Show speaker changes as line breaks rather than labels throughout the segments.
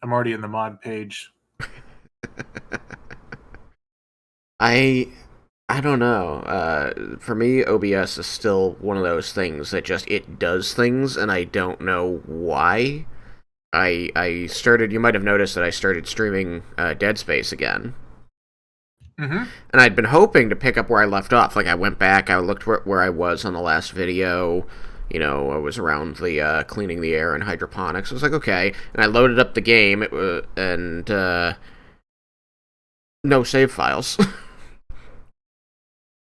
I'm already in the mod page.
I don't know. For me, OBS is still one of those things that just it does things, and I don't know why. I started. You might have noticed that I started streaming Dead Space again,
Mm-hmm.
and I'd been hoping to pick up where I left off. Like I went back, I looked where I was on the last video. You know, I was around the cleaning the air and hydroponics. I was like, okay, and I loaded up the game. And no save files.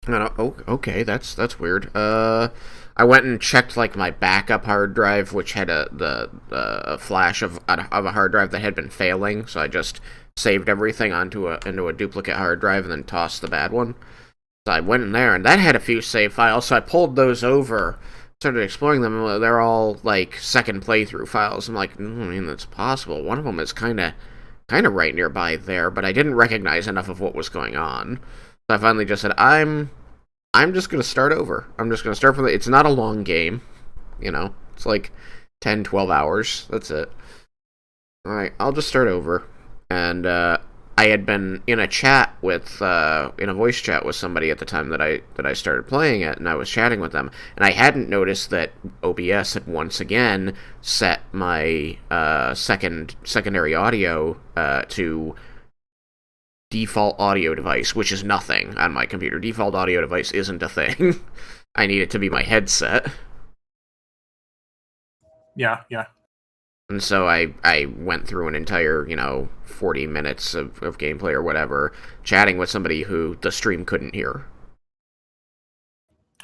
Oh, okay, that's weird. I went and checked like my backup hard drive, which had a flash of a hard drive that had been failing. So I just saved everything onto into a duplicate hard drive and then tossed the bad one. So I went in there and that had a few save files. So I pulled those over, started exploring them. And they're all like second playthrough files. I'm like, I mean, that's possible. One of them is kind of right nearby there, but I didn't recognize enough of what was going on. So I finally just said, I'm just gonna start over. I'm just gonna start from the. It's not a long game, you know. It's like 10, 12 hours. That's it. All right, I'll just start over. And I had been in a chat with, in a voice chat with somebody at the time that I started playing it, and I was chatting with them, and I hadn't noticed that OBS had once again set my secondary audio to default audio device, which is nothing on my computer. Default audio device isn't a thing. I need it to be my headset.
Yeah, yeah.
And so I went through an entire, 40 minutes of gameplay or whatever, chatting with somebody who the stream couldn't hear.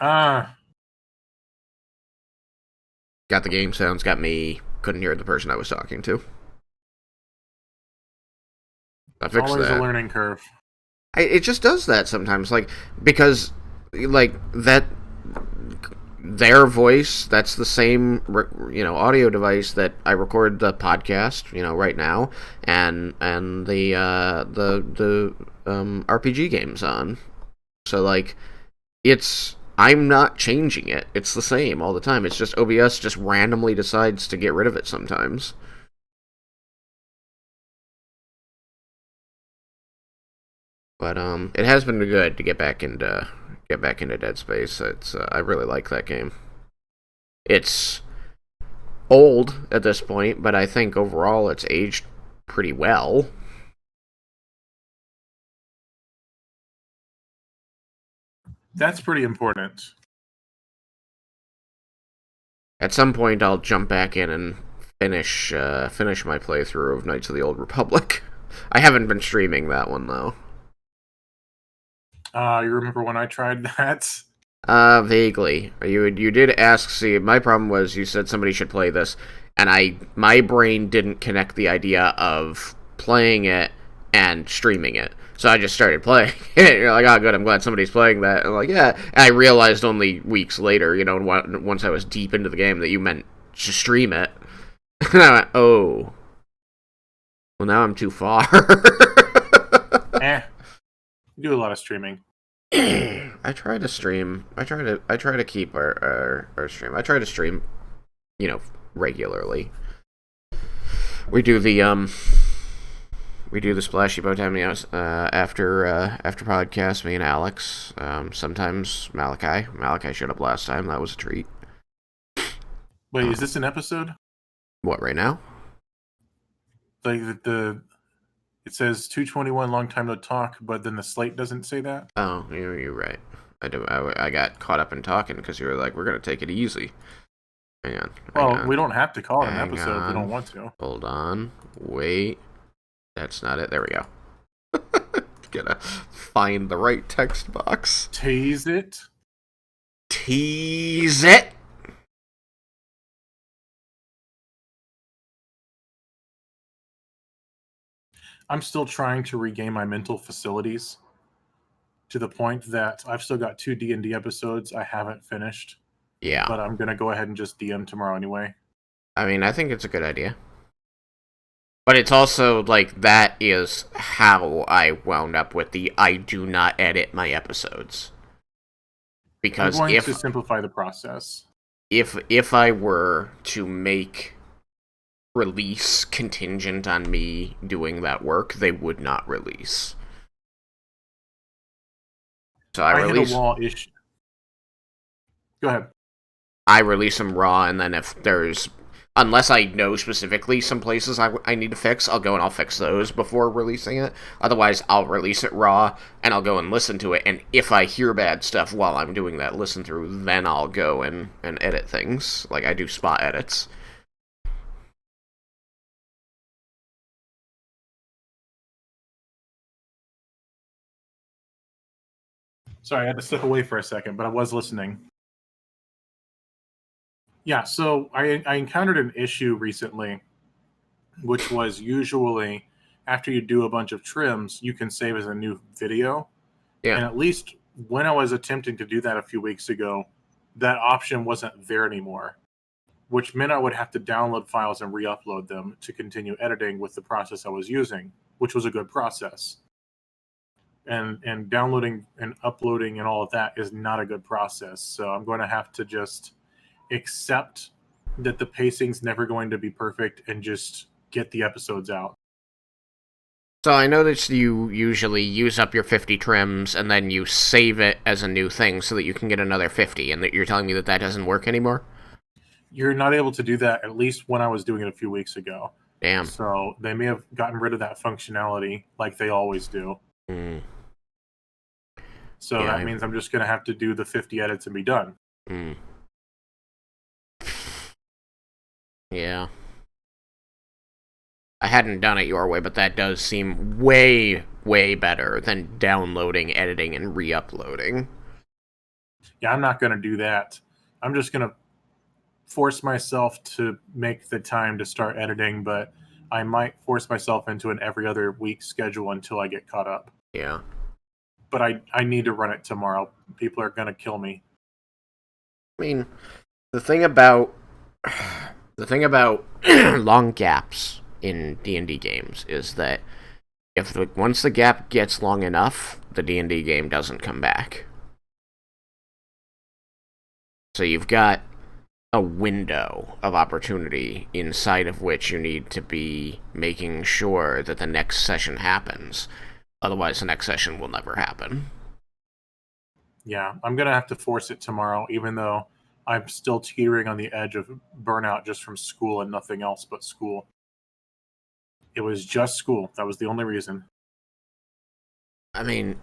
Ah,
Got the game sounds, got me, couldn't hear the person I was talking to. I fixed
always a
that.
learning curve.
It just does that sometimes, because, that their voice, that's the same audio device that I record the podcast right now, and the RPG games on. So it's I'm not changing it, it's the same all the time. It's just OBS just randomly decides to get rid of it sometimes. But it has been good to get back into Dead Space. It's I really like that game. It's old at this point, but I think overall it's aged pretty well.
That's pretty important.
At some point, I'll jump back in and finish my playthrough of Knights of the Old Republic. I haven't been streaming that one though.
You remember when I tried that?
Vaguely. You did ask. See, my problem was you said somebody should play this, and my brain didn't connect the idea of playing it and streaming it. So I just started playing it. You're like, oh, good. I'm glad somebody's playing that. And I'm like, yeah. And I realized only weeks later, once I was deep into the game, that you meant to stream it. And I went, oh, well, now I'm too far.
Eh, we do a lot of streaming.
I try to stream. I try to keep our stream. I try to stream, regularly. We do the splashy bow time after podcast. Me and Alex. Sometimes Malachi. Malachi showed up last time. That was a treat.
Wait, is this an episode?
What right now?
Like it says 221, long time no talk, but then the slate doesn't say that.
Oh, you're right. I got caught up in talking because you were like, we're gonna take it easy. Hang on.
Well, we don't have to call it an
Hang
episode if we don't
on.
want to.
Hold on. Wait. That's not it. There we go. Gotta find the right text box.
Tease it.
Tease it.
I'm still trying to regain my mental facilities to the point that I've still got 2 D&D episodes I haven't finished,
Yeah.
but I'm going to go ahead and just DM tomorrow anyway.
I mean, I think it's a good idea. But it's also, that is how I wound up with the I do not edit my episodes.
I'm
Because
going to simplify the process.
if I were to make release contingent on me doing that work, they would not release. So
I hit a wall issue. Go ahead.
I release them raw, and then if there's, unless I know specifically some places I need to fix, I'll go and I'll fix those before releasing it. Otherwise, I'll release it raw, and I'll go and listen to it, and if I hear bad stuff while I'm doing that listen through, then I'll go and edit things. Like, I do spot edits.
Sorry, I had to step away for a second, but I was listening. Yeah, so I encountered an issue recently, which was usually after you do a bunch of trims, you can save as a new video.
Yeah.
And at least when I was attempting to do that a few weeks ago, that option wasn't there anymore, which meant I would have to download files and re-upload them to continue editing with the process I was using, which was a good process. And downloading and uploading and all of that is not a good process. So I'm going to have to just accept that the pacing's never going to be perfect and just get the episodes out.
So I noticed you usually use up your 50 trims, and then you save it as a new thing so that you can get another 50, and that you're telling me that that doesn't work anymore?
You're not able to do that, at least when I was doing it a few weeks ago.
Damn.
So they may have gotten rid of that functionality like they always do.
Mm.
So
Yeah,
that means I'm just going to have to do the 50 edits and be done.
Mm. Yeah. I hadn't done it your way, but that does seem way, way better than downloading, editing, and re-uploading.
Yeah, I'm not going to do that. I'm just going to force myself to make the time to start editing, but I might force myself into an every other week schedule until I get caught up.
Yeah.
But I need to run it tomorrow. People are going to kill me.
I mean, the thing about long gaps in D&D games is that once the gap gets long enough, the D&D game doesn't come back. So you've got a window of opportunity inside of which you need to be making sure that the next session happens. Otherwise, the next session will never happen.
Yeah, I'm going to have to force it tomorrow, even though I'm still teetering on the edge of burnout just from school and nothing else but school. It was just school. That was the only reason.
I mean,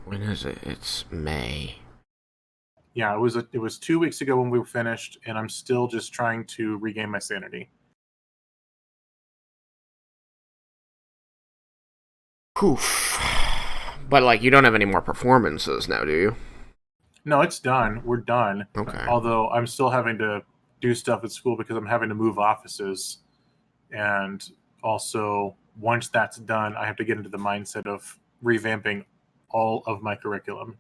when is it? It's May.
Yeah, it was 2 weeks ago when we were finished, and I'm still just trying to regain my sanity.
Poof. But, like, you don't have any more performances now, do you?
No, it's done. We're done.
Okay.
Although I'm still having to do stuff at school because I'm having to move offices. And also, once that's done, I have to get into the mindset of revamping all of my curriculum.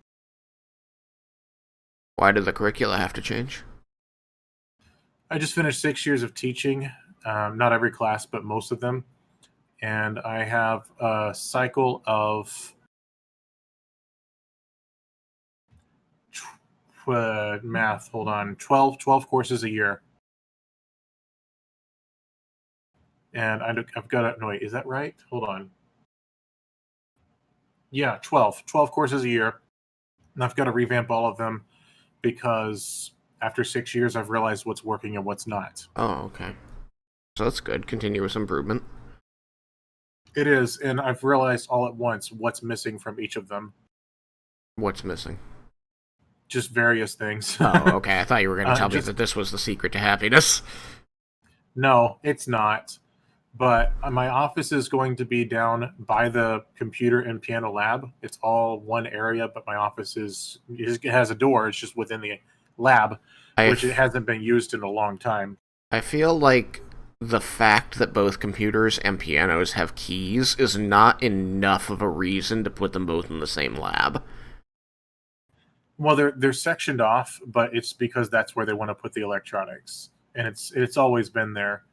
Why did the curricula have to change?
I just finished 6 years of teaching, not every class, but most of them. And I have a cycle of math. Hold on, 12 courses a year. And I've got to, no, wait, is that right? Hold on. Yeah, 12 courses a year. And I've got to revamp all of them because after 6 years, I've realized what's working and what's not.
Oh, okay. So that's good. Continuous improvement.
It is, and I've realized all at once what's missing from each of them.
What's missing?
Just various things.
Oh, okay. I thought you were going to tell me that this was the secret to happiness.
No, it's not. But my office is going to be down by the computer and piano lab. It's all one area, but my office it has a door. It's just within the lab, which it hasn't been used in a long time.
I feel like the fact that both computers and pianos have keys is not enough of a reason to put them both in the same lab.
Well, they're sectioned off, but it's because that's where they want to put the electronics, and it's always been there.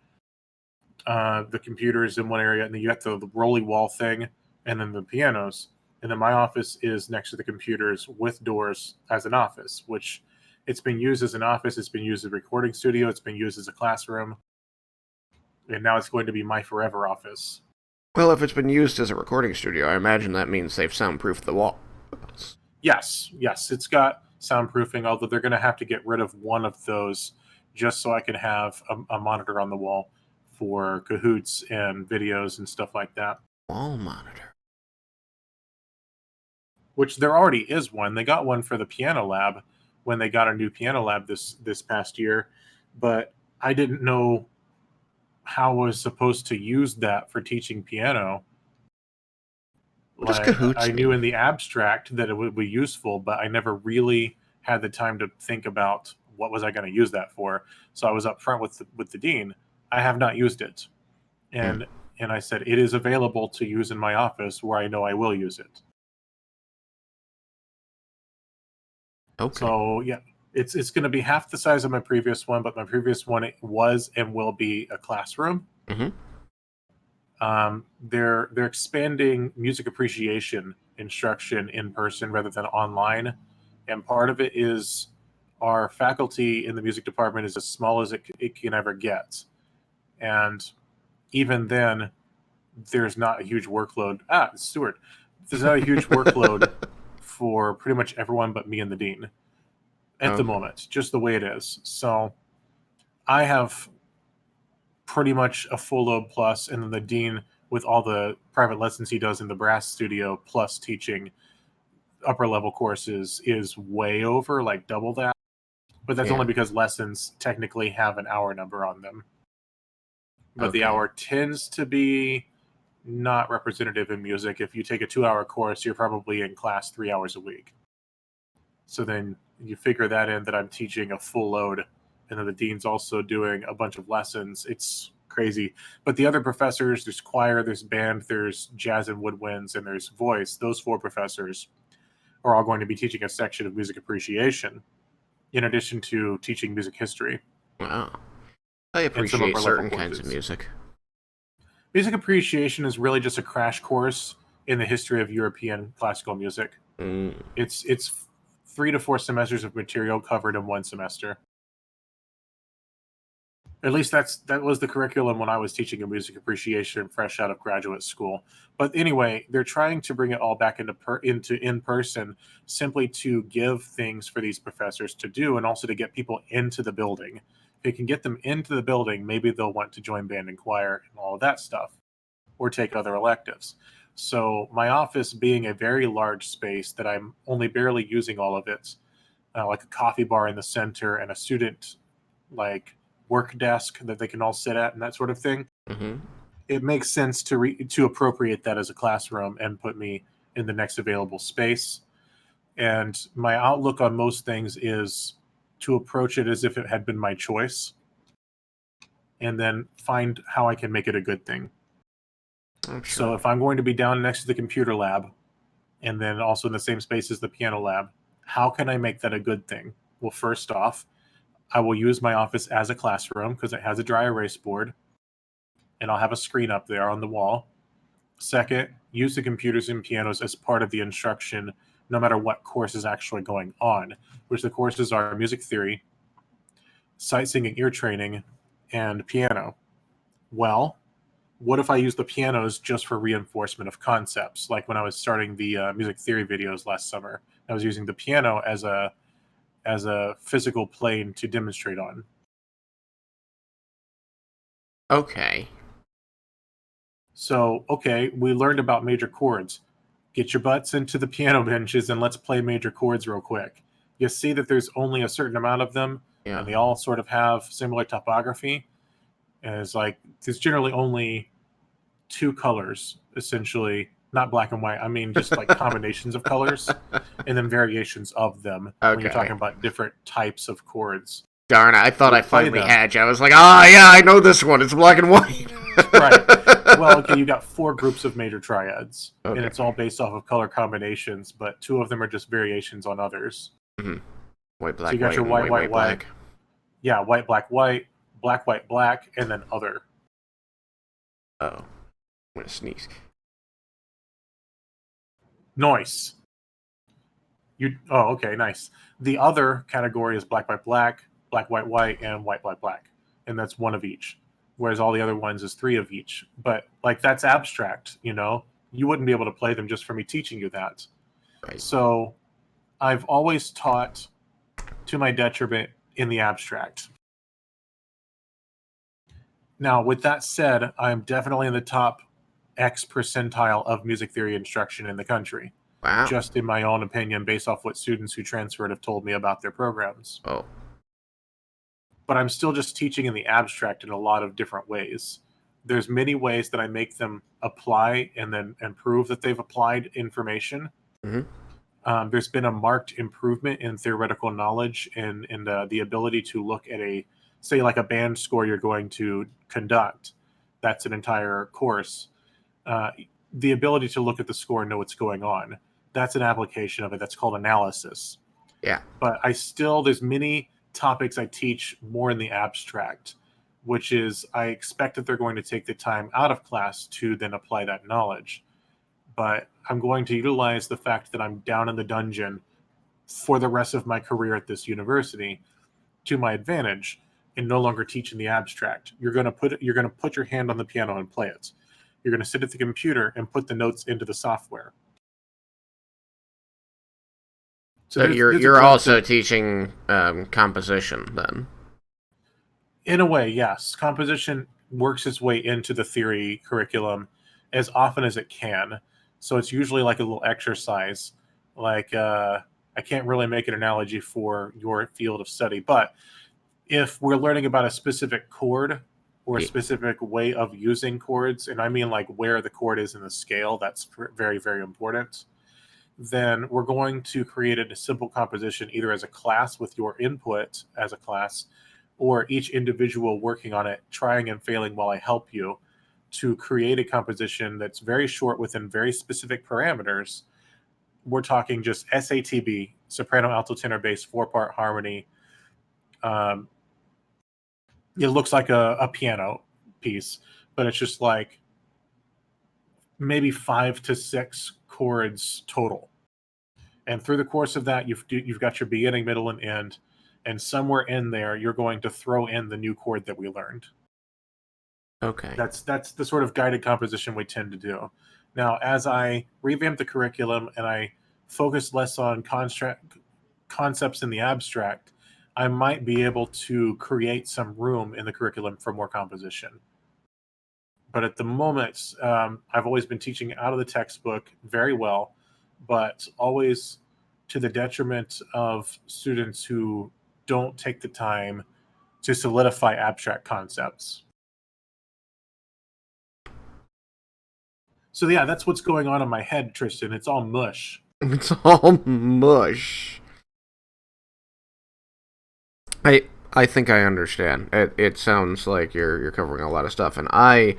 The computers in one area, and then you got the rolly wall thing, and then the pianos. And then my office is next to the computers with doors as an office, which it's been used as an office. It's been used as a recording studio. It's been used as a classroom. and now it's going to be my forever office.
Well, if it's been used as a recording studio, I imagine that means they've soundproofed the walls.
Yes, it's got soundproofing, although they're going to have to get rid of one of those just so I can have a monitor on the wall for Cahoots and videos and stuff like that.
Wall monitor.
Which there already is one. They got one for the piano lab when they got a new piano lab this past year, but I didn't know how I was supposed to use that for teaching piano.
What does Cahoots
I
mean?
knew in the abstract that it would be useful, but I never really had the time to think about what was I going to use that for. So I was upfront with the dean. I have not used it, and I said it is available to use in my office where I know I will use it.
Okay.
So yeah, it's going to be half the size of my previous one, but my previous one it was and will be a classroom.
Mm-hmm.
They're expanding music appreciation instruction in person rather than online, and part of it is our faculty in the music department is as small as it can ever get, and even then, there's not a huge workload. Stuart, there's not a huge workload for pretty much everyone but me and the dean at the moment, just the way it is. So I have pretty much a full load plus, and then the dean with all the private lessons he does in the brass studio plus teaching upper level courses is way over, like double that. But that's only because lessons technically have an hour number on them. But the hour tends to be not representative in music. If you take a 2-hour course, you're probably in class 3 hours a week. So then you figure that in that I'm teaching a full load, and then the dean's also doing a bunch of lessons. It's crazy. But the other professors, there's choir, there's band, there's jazz and woodwinds, and there's voice. Those 4 professors are all going to be teaching a section of music appreciation in addition to teaching music history.
Wow. I appreciate certain kinds of music.
Music appreciation is really just a crash course in the history of European classical music. It's 3 to 4 semesters of material covered in 1 semester. At least that was the curriculum when I was teaching in music appreciation fresh out of graduate school. But anyway, they're trying to bring it all back into in-person simply to give things for these professors to do and also to get people into the building. If they can get them into the building, maybe they'll want to join band and choir and all of that stuff or take other electives. So my office being a very large space that I'm only barely using all of it, like a coffee bar in the center and a student like work desk that they can all sit at and that sort of thing. It makes sense to appropriate that as a classroom and put me in the next available space. And my outlook on most things is to approach it as if it had been my choice and then find how I can make it a good thing. So if I'm going to be down next to the computer lab and then also in the same space as the piano lab, how can I make that a good thing? Well, first off, I will use my office as a classroom because it has a dry erase board and I'll have a screen up there on the wall. Second, use the computers and pianos as part of the instruction no matter what course is actually going on, which the courses are music theory, sight singing ear training, and piano. Well, what if I use the pianos just for reinforcement of concepts? Like when I was starting the music theory videos last summer, I was using the piano as a physical plane to demonstrate on.
Okay.
So, we learned about major chords. Get your butts into the piano benches and let's play major chords real quick. You see that there's only a certain amount of them, and they all sort of have similar topography. And it's like there's generally only 2 colors, essentially, not black and white. I mean, just like combinations of colors, and then variations of them when you're talking about different types of chords.
Darn, I thought I finally had you. I was like, yeah, I know this one. It's black and white.
Right. Well, you got 4 groups of major triads, and it's all based off of color combinations, but 2 of them are just variations on others.
White, black,
so you got your white, white, black. Yeah, white, black, white, black, and then other.
I'm gonna sneeze.
Noise. Okay, nice. The other category is black, white, white, and white, black, and that's 1 of each. whereas all the other ones is 3 of each. But like that's abstract, you know. You wouldn't be able to play them just for me teaching you that.
Right.
So I've always taught to my detriment in the abstract. Now, with that said, I'm definitely in the top X percentile of music theory instruction in the country.
Wow.
Just in my own opinion, based off what students who transferred have told me about their programs.
Oh.
But I'm still just teaching in the abstract in a lot of different ways. There's many ways that I make them apply and prove that they've applied information.
Mm-hmm.
There's been a marked improvement in theoretical knowledge and the ability to look at say like a band score you're going to conduct. That's an entire course. The ability to look at the score and know what's going on. That's an application of it. That's called analysis.
Yeah.
But there's many topics I teach more in the abstract, which is I expect that they're going to take the time out of class to then apply that knowledge. But I'm going to utilize the fact that I'm down in the dungeon for the rest of my career at this university to my advantage and no longer teach in the abstract. You're going to put your hand on the piano and play it. You're going to sit at the computer and put the notes into the software.
So you're also teaching composition then?
In a way, yes. Composition works its way into the theory curriculum as often as it can. So it's usually like a little exercise. Like I can't really make an analogy for your field of study, but if we're learning about a specific chord or a specific way of using chords, and I mean like where the chord is in the scale, that's very, very important, then we're going to create a simple composition either as a class with your input as a class, or each individual working on it, trying and failing while I help you to create a composition that's very short within very specific parameters. We're talking just SATB, soprano, alto, tenor, bass, 4-part harmony. It looks like a piano piece, but it's just like maybe 5 to 6 chords total. And through the course of that, you've got your beginning, middle, and end. And somewhere in there, you're going to throw in the new chord that we learned.
Okay.
That's the sort of guided composition we tend to do. Now, as I revamp the curriculum and I focus less on concepts in the abstract, I might be able to create some room in the curriculum for more composition. But at the moment, I've always been teaching out of the textbook very well, but always to the detriment of students who don't take the time to solidify abstract concepts. So yeah, that's what's going on in my head, Tristan. It's all mush.
It's all mush. I think I understand. It sounds like you're covering a lot of stuff, and I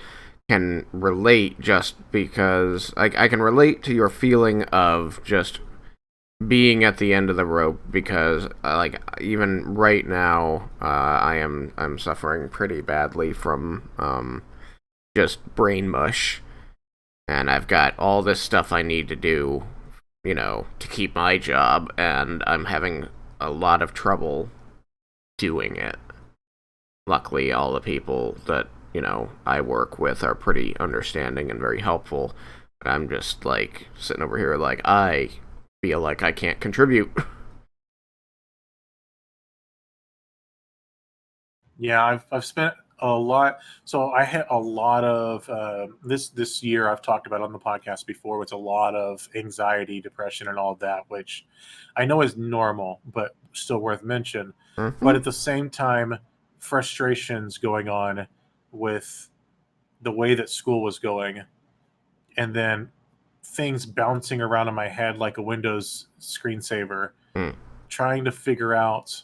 can relate just because I can relate to your feeling of just being at the end of the rope, because like even right now I'm suffering pretty badly from just brain mush, and I've got all this stuff I need to do, you know, to keep my job, and I'm having a lot of trouble doing it. Luckily, all the people that, you know, I work with are pretty understanding and very helpful. I'm just like sitting over here like I feel like I can't contribute.
Yeah, I've spent a lot. So I had a lot of this year. I've talked about on the podcast before. It's a lot of anxiety, depression, and all of that, which I know is normal, but still worth mention.
Mm-hmm.
But at the same time, frustrations going on with the way that school was going, and then things bouncing around in my head like a Windows screensaver, trying to figure out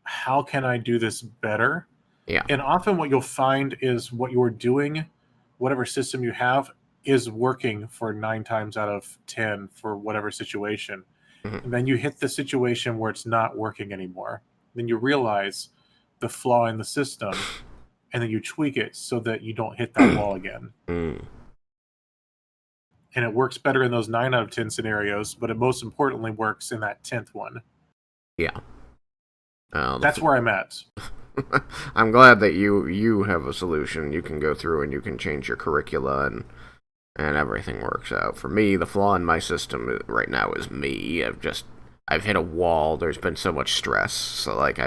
how can I do this better.
Yeah.
And often what you'll find is what you're doing, whatever system you have, is working for 9 times out of 10 for whatever situation.
Mm-hmm.
And then you hit the situation where it's not working anymore. Then you realize the flaw in the system, and then you tweak it so that you don't hit that wall again. And it works better in those 9 out of 10 scenarios, but it most importantly works in that 10th one.
Yeah.
That's where I'm at.
I'm glad that you have a solution. You can go through and you can change your curricula and everything works out. For me, the flaw in my system right now is me. I've hit a wall. There's been so much stress. So like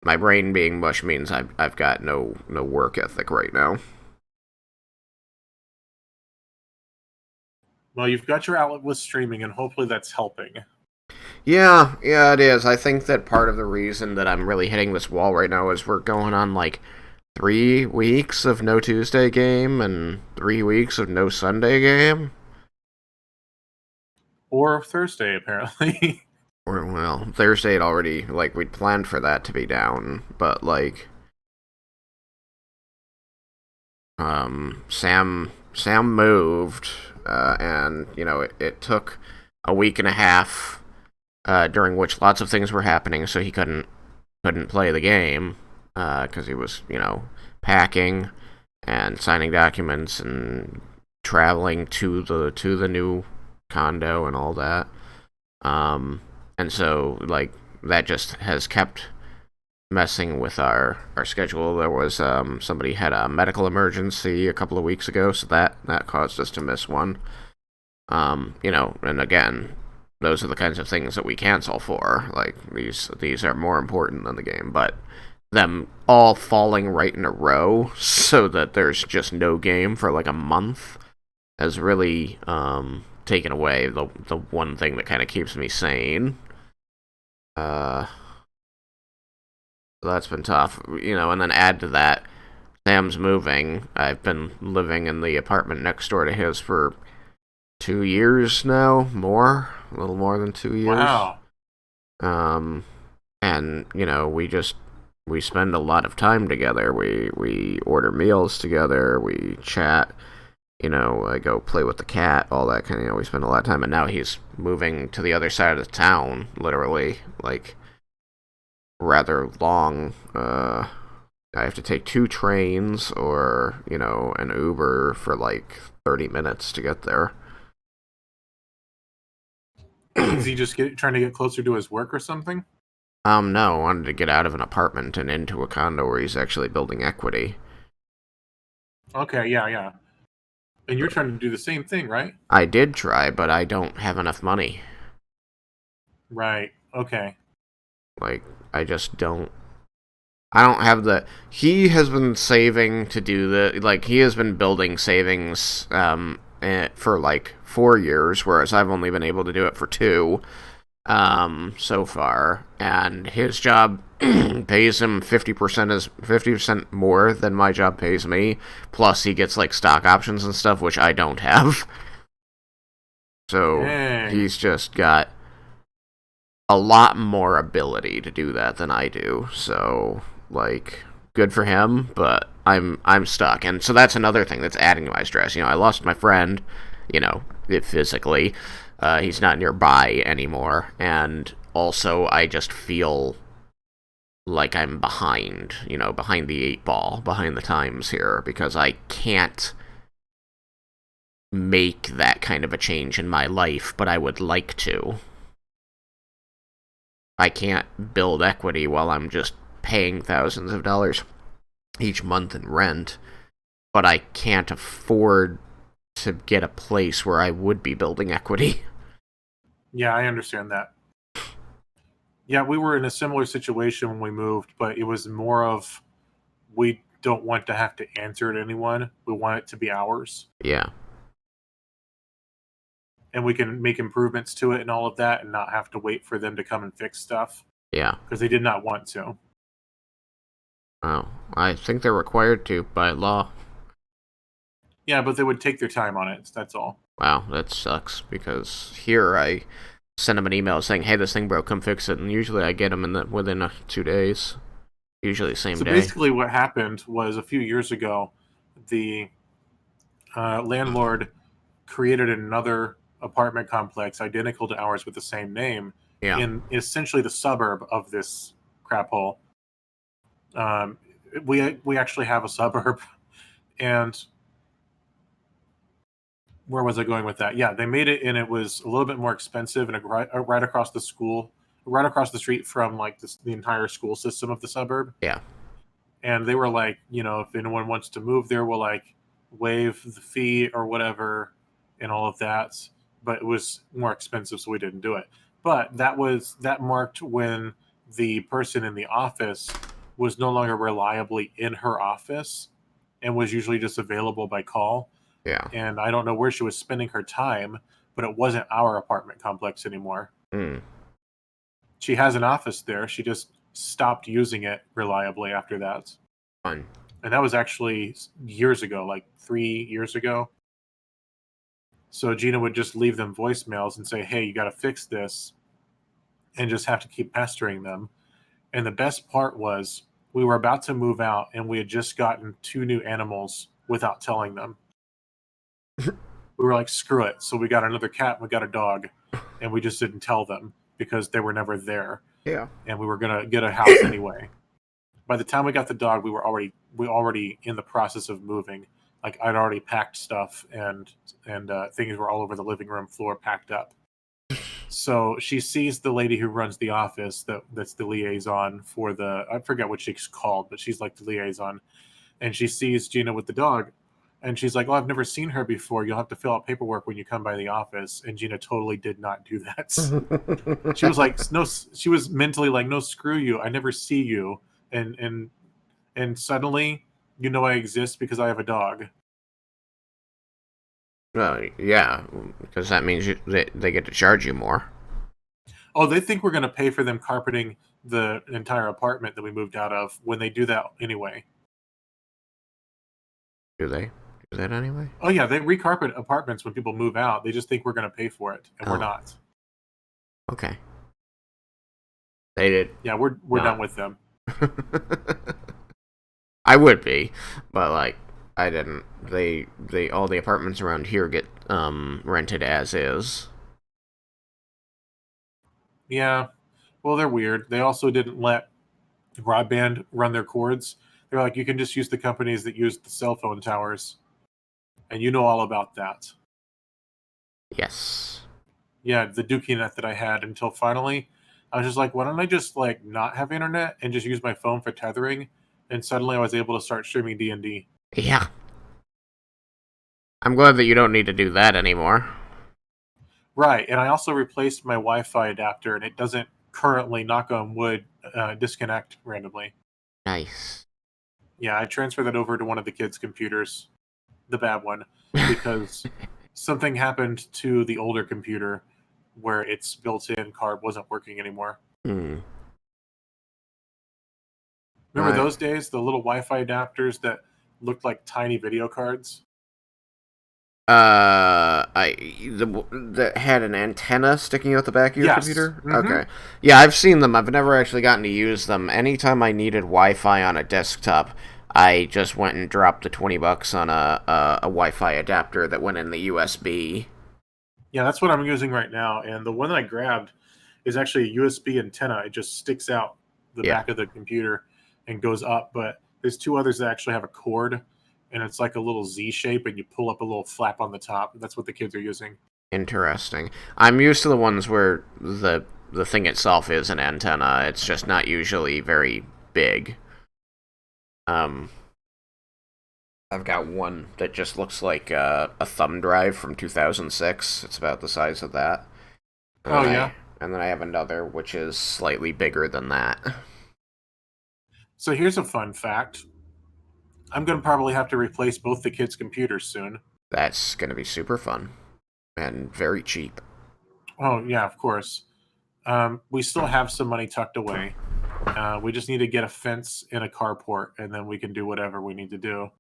my brain being mush means I've got no work ethic right now.
Well, you've got your outlet with streaming, and hopefully that's helping.
Yeah, it is. I think that part of the reason that I'm really hitting this wall right now is we're going on like 3 weeks of no Tuesday game and 3 weeks of no Sunday game.
Or Thursday, apparently.
Or, well, Thursday had already, like, we'd planned for that to be down, but, like, Sam moved, and, you know, it took a week and a half, during which lots of things were happening, so he couldn't play the game, because he was, you know, packing and signing documents and traveling to the new condo and all that. And so, like, that just has kept messing with our schedule. There was somebody had a medical emergency a couple of weeks ago, so that caused us to miss one. You know, and again, those are the kinds of things that we cancel for. Like these are more important than the game, but them all falling right in a row so that there's just no game for like a month has really taken away the one thing that kind of keeps me sane. That's been tough, you know, and then add to that, Sam's moving. I've been living in the apartment next door to his for 2 years now, a little more than 2 years.
Wow.
And you know, we spend a lot of time together. We order meals together. We chat. You know, I go play with the cat, all that kind of. You know, we spend a lot of time. And now he's moving to the other side of the town, literally, like rather long. I have to take 2 trains or, you know, an Uber for like 30 minutes to get there.
Is he just trying to get closer to his work or something?
No, I wanted to get out of an apartment and into a condo where he's actually building equity.
Okay, yeah. And you're trying to do the same thing, right?
I did try, but I don't have enough money.
Right. Okay.
Like, I just don't. I don't have the. He has been saving to do the. Like, he has been building savings for like 4 years, whereas I've only been able to do it for 2 so far. And his job pays him 50% more than my job pays me. Plus, he gets like stock options and stuff, which I don't have. So
Dang.
he's just got a lot more ability to do that than I do. So, like, good for him, but I'm stuck. And so that's another thing that's adding to my stress. You know, I lost my friend, you know, physically. He's not nearby anymore. And also, I just feel like I'm behind, you know, behind the 8 ball, behind the times here, because I can't make that kind of a change in my life, but I would like to. I can't build equity while I'm just paying thousands of dollars each month in rent, but I can't afford to get a place where I would be building equity.
Yeah, I understand that. Yeah, we were in a similar situation when we moved, but it was more of we don't want to have to answer to anyone. We want it to be ours.
Yeah.
And we can make improvements to it and all of that and not have to wait for them to come and fix stuff.
Yeah.
Because they did not want to.
Oh, I think they're required to by law.
Yeah, but they would take their time on it. That's all.
Wow, that sucks, because here I send them an email saying, hey, this thing broke, come fix it, and usually I get them within 2 days. Usually the same day.
So basically what happened was a few years ago, the landlord created another apartment complex identical to ours with the same name in essentially the suburb of this crap hole. We actually have a suburb, and where was I going with that? Yeah, they made it, and it was a little bit more expensive, and right across the school, right across the street from like the entire school system of the suburb.
Yeah.
And they were like, if anyone wants to move there, we'll like waive the fee or whatever and all of that. But it was more expensive, so we didn't do it. But that marked when the person in the office was no longer reliably in her office and was usually just available by call.
Yeah.
And I don't know where she was spending her time, but it wasn't our apartment complex anymore.
Hmm.
She has an office there. She just stopped using it reliably after that.
Fun.
And that was actually years ago, like 3 years ago. So Gina would just leave them voicemails and say, hey, you got to fix this, and just have to keep pestering them. And the best part was we were about to move out and we had just gotten 2 new animals without telling them. We were like, screw it. So we got another cat and we got a dog, and we just didn't tell them because they were never there.
Yeah.
And we were going to get a house anyway. By the time we got the dog, we were already in the process of moving. Like I'd already packed stuff and things were all over the living room floor packed up. So she sees the lady who runs the office that's the liaison for I forget what she's called, but she's like the liaison. And she sees Gina with the dog. And she's like, oh, I've never seen her before. You'll have to fill out paperwork when you come by the office. And Gina totally did not do that. She was like, no, she was mentally like, no, screw you. I never see you. And suddenly, I exist because I have a dog.
Well, yeah, because that means they get to charge you more.
Oh, they think we're going to pay for them carpeting the entire apartment that we moved out of when they do that anyway.
Do they do that anyway?
Oh, yeah, they recarpet apartments when people move out. They just think we're going to pay for it, and we're not.
Okay. They did.
Yeah, we're done with them.
I would be, but like I didn't. They all the apartments around here get rented as is.
Yeah, well, they're weird. They also didn't let broadband run their cords. They're like, you can just use the companies that use the cell phone towers, and you know all about that.
Yes.
Yeah, the DukeNet that I had until finally, I was just like, why don't I just like not have internet and just use my phone for tethering? And suddenly I was able to start streaming D&D.
Yeah. I'm glad that you don't need to do that anymore.
Right, and I also replaced my Wi-Fi adapter, and it doesn't currently, knock on wood, disconnect randomly.
Nice.
Yeah, I transferred that over to one of the kids' computers, the bad one, because something happened to the older computer where its built-in card wasn't working anymore.
Hmm.
Remember those days, the little Wi-Fi adapters that looked like tiny video cards?
That had an antenna sticking out the back of your computer?
Mm-hmm.
Okay. Yeah, I've seen them. I've never actually gotten to use them. Anytime I needed Wi-Fi on a desktop, I just went and dropped the $20 on a Wi-Fi adapter that went in the USB.
Yeah, that's what I'm using right now, and the one that I grabbed is actually a USB antenna. It just sticks out the back of the computer and goes up, but there's 2 others that actually have a cord, and it's like a little Z shape, and you pull up a little flap on the top. That's what the kids are using.
Interesting. I'm used to the ones where the thing itself is an antenna. It's just not usually very big. I've got one that just looks like a thumb drive from 2006. It's about the size of that. And then I have another which is slightly bigger than that.
So here's a fun fact. I'm going to probably have to replace both the kids' computers soon.
That's going to be super fun. And very cheap.
Oh, yeah, of course. We still have some money tucked away. We just need to get a fence and a carport, and then we can do whatever we need to do.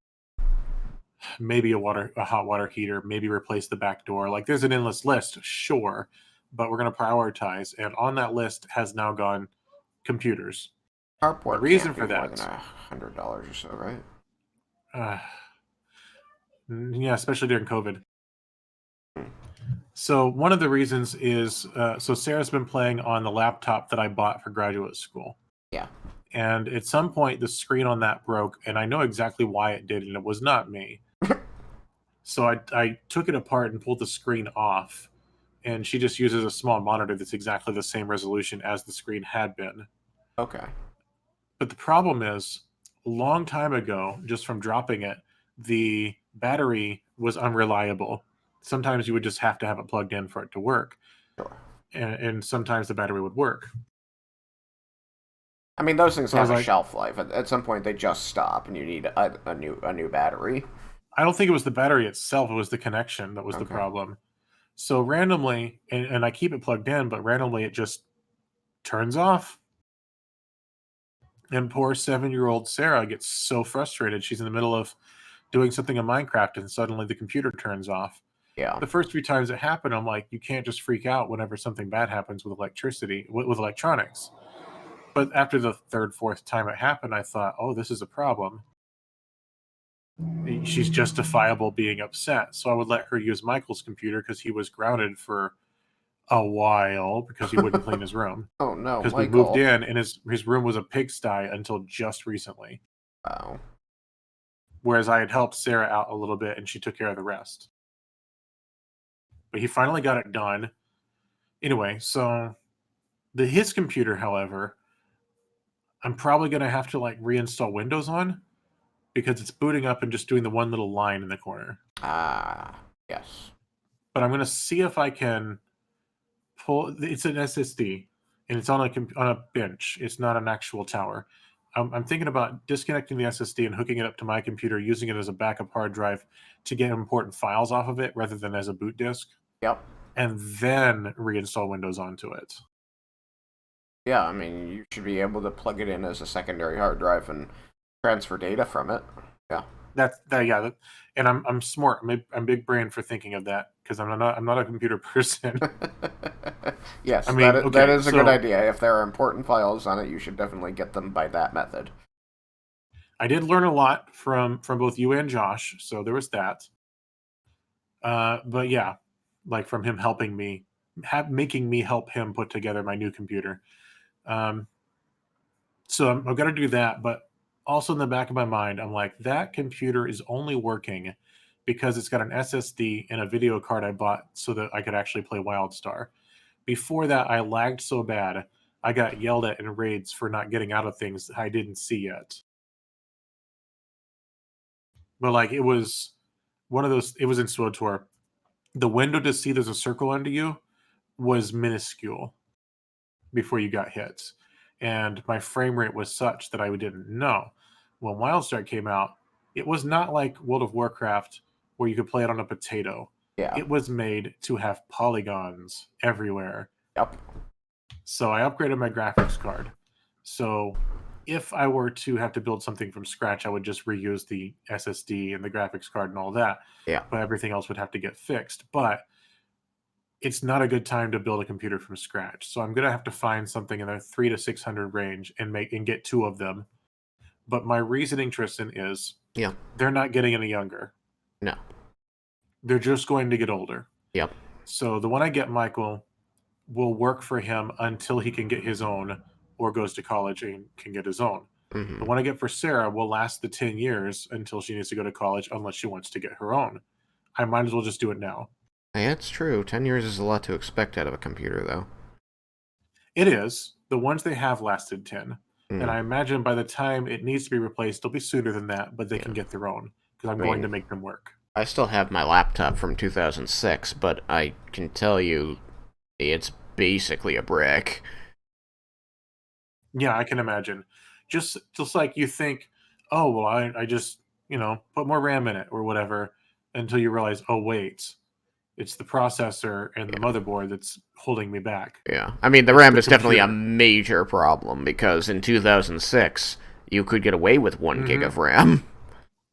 Maybe a hot water heater, maybe replace the back door. Like, there's an endless list, sure, but we're going to prioritize. And on that list has now gone computers.
Carport
the reason for that,
more than $100 or so, right?
Yeah, especially during COVID. So one of the reasons is, so Sarah's been playing on the laptop that I bought for graduate school.
Yeah.
And at some point, the screen on that broke, and I know exactly why it did, and it was not me. So I took it apart and pulled the screen off, and she just uses a small monitor that's exactly the same resolution as the screen had been.
Okay.
But the problem is, a long time ago, just from dropping it, the battery was unreliable. Sometimes you would just have to have it plugged in for it to work,
Sure.
and sometimes the battery would work.
I mean, those things
So I was
have a
like,
shelf life. At some point, they just stop, and you need a new battery.
I don't think it was the battery itself; it was the connection that was the
Okay.
problem. So randomly, and I keep it plugged in, but randomly it just turns off. And poor 7-year-old Sarah gets so frustrated. She's in the middle of doing something in Minecraft, and suddenly the computer turns off.
Yeah.
The first few times it happened, I'm like, you can't just freak out whenever something bad happens with electricity, with electronics. But after the third, fourth time it happened, I thought, oh, this is a problem. She's justifiable being upset. So I would let her use Michael's computer because he was grounded for a while because he wouldn't clean his room.
Oh no,
Because we moved
Michael.
in and his room was a pigsty until just recently.
Wow.
Whereas I had helped Sarah out a little bit and she took care of the rest. But he finally got it done. Anyway, so his computer, however, I'm probably gonna have to like reinstall Windows on because it's booting up and just doing the one little line in the corner.
Ah, yes.
But I'm gonna see if I can pull. It's an SSD and it's on a bench. It's not an actual tower. I'm thinking about disconnecting the SSD and hooking it up to my computer, using it as a backup hard drive to get important files off of it rather than as a boot disk,
Yep.
and then reinstall Windows onto it.
Yeah, I mean, you should be able to plug it in as a secondary hard drive and transfer data from it. Yeah.
And I'm smart. I'm big brain for thinking of that because I'm not a computer person.
Yes,
I mean,
that
okay,
is a good
so
idea. If there are important files on it, you should definitely get them by that method.
I did learn a lot from both you and Josh, so there was that. But yeah, like from him helping me, making me help him put together my new computer. Um, so I've got to do that, but also in the back of my mind, I'm like, that computer is only working because it's got an SSD and a video card I bought so that I could actually play WildStar. Before that, I lagged so bad, I got yelled at in raids for not getting out of things that I didn't see yet. But like it was one of those. It was in SWTOR. The window to see there's a circle under you was minuscule before you got hit, and my frame rate was such that I didn't know. When WildStar came out, it was not like World of Warcraft where you could play it on a potato.
Yeah.
It was made to have polygons everywhere.
Yep.
So I upgraded my graphics card. So if I were to have to build something from scratch, I would just reuse the SSD and the graphics card and all that.
Yeah.
But everything else would have to get fixed. But it's not a good time to build a computer from scratch. So I'm gonna have to find something in the 300 to 600 range and get two of them. But my reasoning, Tristan, is
Yeah.
they're not getting any younger.
No.
They're just going to get older.
Yep.
So the one I get Michael will work for him until he can get his own or goes to college and can get his own.
Mm-hmm.
The one I get for Sarah will last the 10 years until she needs to go to college unless she wants to get her own. I might as well just do it now.
Yeah, it's true. 10 years is a lot to expect out of a computer, though.
It is. The ones they have lasted 10.
Mm.
And I imagine by the time it needs to be replaced, it'll be sooner than that, but they can get their own because I'm going to make them work.
I still have my laptop from 2006, but I can tell you it's basically a brick.
Yeah, I can imagine. Just like you think, oh, well, I just, put more RAM in it or whatever until you realize, oh, wait, it's the processor and the motherboard that's holding me back.
Yeah. I mean, the RAM is definitely a major problem because in 2006, you could get away with 1 gig of RAM.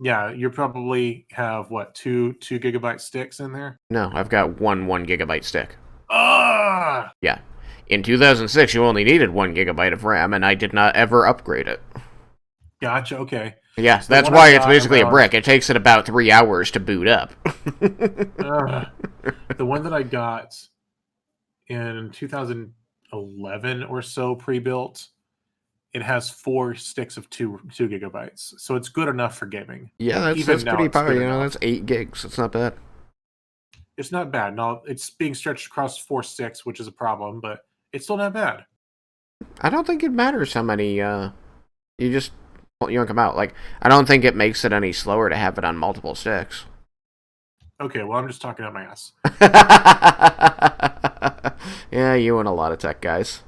Yeah, you probably have, what, two gigabyte sticks in there?
No, I've got one 1 gigabyte stick.
Ah!
Yeah. In 2006, you only needed 1 gigabyte of RAM, and I did not ever upgrade it.
Gotcha, okay.
Yes, so that's why it's basically a brick. It takes it about 3 hours to boot up.
The one that I got in 2011 or so pre-built, it has 4 sticks of 2 gigabytes, so it's good enough for gaming.
Yeah, that's pretty powerful. That's 8 gigs. It's not bad.
It's not bad. No, it's being stretched across 4 sticks, which is a problem, but it's still not bad.
I don't think it matters how many you just yank them out. Like, I don't think it makes it any slower to have it on multiple sticks.
Okay, well, I'm just talking out my ass.
Yeah, you and a lot of tech guys.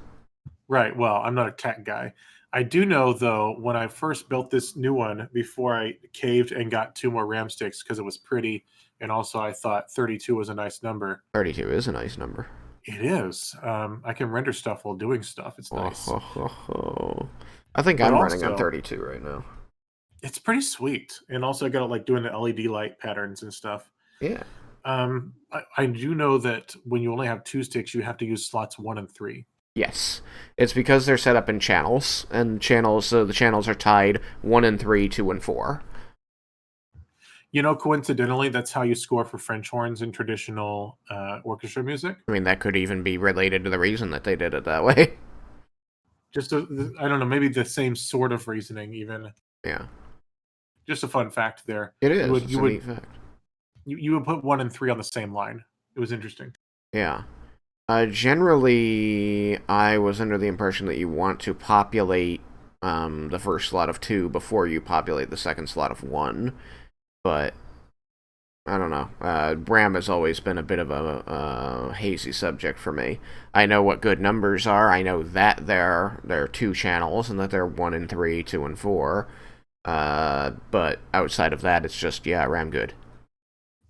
Right. Well, I'm not a tech guy. I do know, though, when I first built this new one, before I caved and got 2 more RAM sticks because it was pretty, and also I thought 32 was a nice number.
32 is a nice number.
It is. I can render stuff while doing stuff. It's
Oh,
nice.
ho, ho, ho. I think
But
I'm running on
also,
32 right now.
it's pretty sweet. And also, I got it like doing the LED light patterns and stuff.
Yeah.
I do know that when you only have 2 sticks, you have to use slots 1 and 3.
Yes. It's because they're set up in channels, and the channels are tied 1 and 3, 2 and 4.
You know, coincidentally, that's how you score for French horns in traditional orchestra music.
I mean, that could even be related to the reason that they did it that way.
Just, I don't know, maybe the same sort of reasoning, even.
Yeah.
Just a fun fact there.
It is. It's a neat fact.
You would put 1 and 3 on the same line. It was interesting.
Yeah. Generally, I was under the impression that you want to populate the first slot of 2 before you populate the second slot of 1. But I don't know. RAM has always been a bit of a hazy subject for me. I know what good numbers are. I know that there are 2 channels and that they're 1 and 3, 2 and 4. But outside of that, it's just, yeah, RAM good.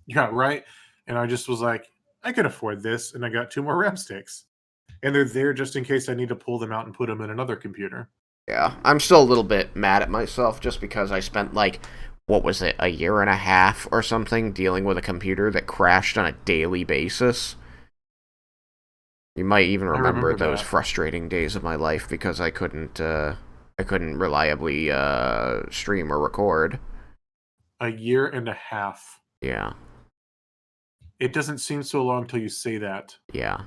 Yeah, right. And I just was like, I can afford this, and I got 2 more RAM sticks, and they're there just in case I need to pull them out and put them in another computer.
Yeah, I'm still a little bit mad at myself just because I spent, like, what was it, a year and a half or something dealing with a computer that crashed on a daily basis. You might even remember those frustrating days of my life because I couldn't reliably stream or record.
A year and a half.
Yeah.
It doesn't seem so long till you say that.
Yeah.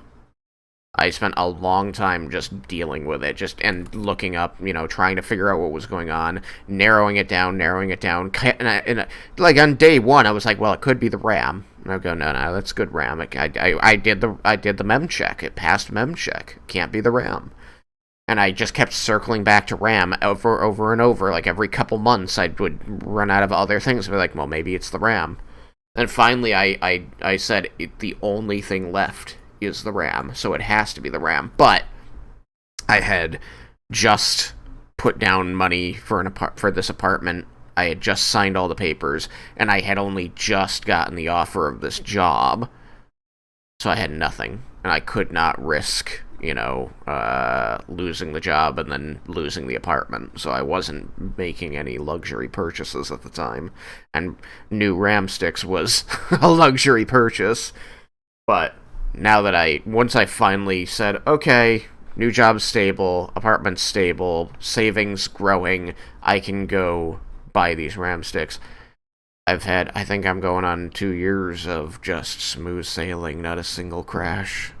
I spent a long time just dealing with it, and looking up, trying to figure out what was going on, narrowing it down, and like on day 1, I was like, well, it could be the RAM. And I go, no, that's good RAM. I did the mem check. It passed mem check. Can't be the RAM. And I just kept circling back to RAM over and over. Like every couple months, I would run out of other things. And be like, well, maybe it's the RAM. And finally, I said the only thing left is the RAM, so it has to be the RAM. But I had just put down money for this apartment. I had just signed all the papers, and I had only just gotten the offer of this job. So I had nothing, and I could not risk, losing the job and then losing the apartment. So I wasn't making any luxury purchases at the time. And new RAM sticks was a luxury purchase. But now that once I finally said, okay, new job's stable, apartment's stable, savings growing, I can go buy these RAM sticks. I think I'm going on 2 years of just smooth sailing, not a single crash.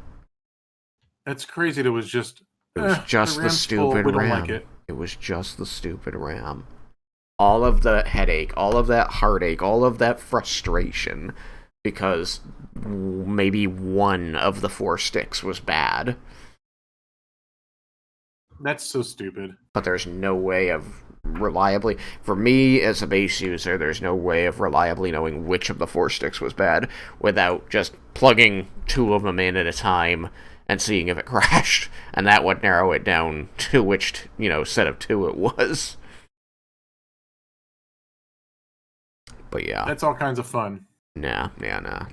That's crazy. It was just
the stupid
we don't
RAM.
like it.
It was just the stupid RAM. All of the headache, all of that heartache, all of that frustration because maybe 1 of the 4 sticks was bad.
That's so stupid.
But there's no way of reliably, for me as a base user, there's no way of reliably knowing which of the 4 sticks was bad without just plugging 2 of them in at a time and seeing if it crashed, and that would narrow it down to which, set of 2 it was. But yeah.
That's all kinds of fun.
Nah.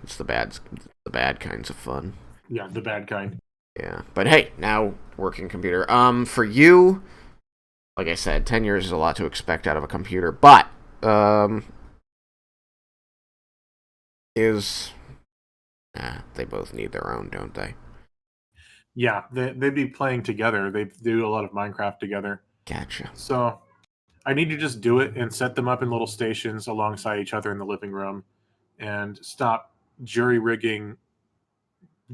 It's the bad kinds of fun.
Yeah, the bad kind.
Yeah. But hey, now working computer. For you, like I said, 10 years is a lot to expect out of a computer, but they both need their own, don't they?
Yeah, they'd be playing together. They do a lot of Minecraft together.
Gotcha.
So I need to just do it and set them up in little stations alongside each other in the living room and stop jury-rigging,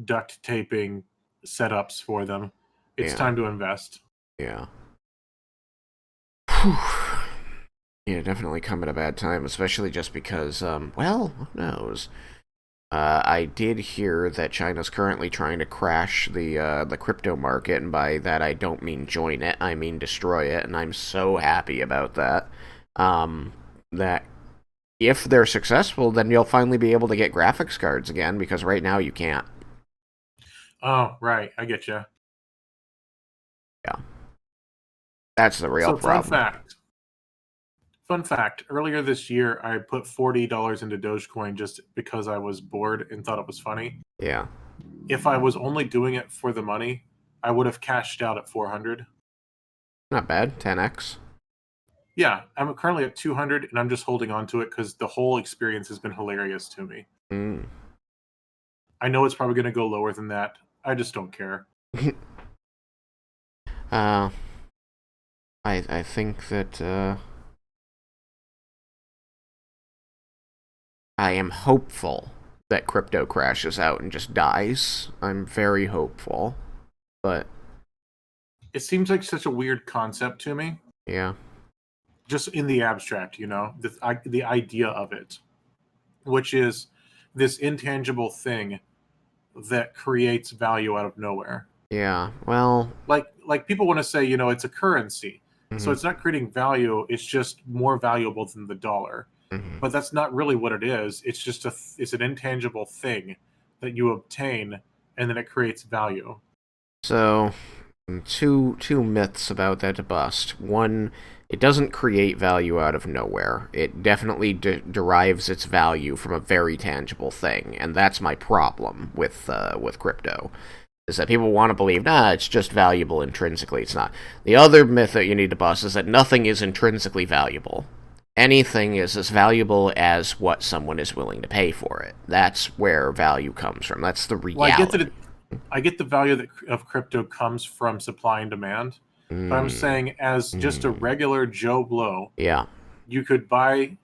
duct taping setups for them. It's time to invest.
Yeah. Yeah, definitely come at a bad time, especially just because, who knows? I did hear that China's currently trying to crash the crypto market, and by that I don't mean join it, I mean destroy it, and I'm so happy about that. That if they're successful, then you'll finally be able to get graphics cards again, because right now you can't.
Oh, right. I get you.
Yeah, that's the real
So, fun
problem.
fact. Fun fact. Earlier this year, I put $40 into Dogecoin just because I was bored and thought it was funny.
Yeah,
If I was only doing it for the money, I would have cashed out at 400.
not bad. 10x.
Yeah, I'm currently at 200, and I'm just holding on to it because the whole experience has been hilarious to me.
Mm.
I know it's probably going to go lower than that. I just don't care.
uh, I think that I am hopeful that crypto crashes out and just dies. I'm very hopeful, but
It seems like such a weird concept to me,
yeah,
just in the abstract, the idea of it, which is this intangible thing that creates value out of nowhere.
yeah. Well,
Like people want to say, it's a currency. So
mhm,
it's not creating value, it's just more valuable than the dollar.
mhm.
But that's not really what it is. It's just it's an intangible thing that you obtain and then it creates value.
So two myths about that to bust. One, it doesn't create value out of nowhere. It definitely derives its value from a very tangible thing, and that's my problem with crypto. Is that people want to believe, it's just valuable intrinsically. It's not. The other myth that you need to bust is that nothing is intrinsically valuable. Anything is as valuable as what someone is willing to pay for it. That's where value comes from. That's the
Well,
reality.
I get the value of crypto comes from supply and demand, but I'm
Mm,
saying as just a
mm,
regular Joe Blow,
yeah,
you could buy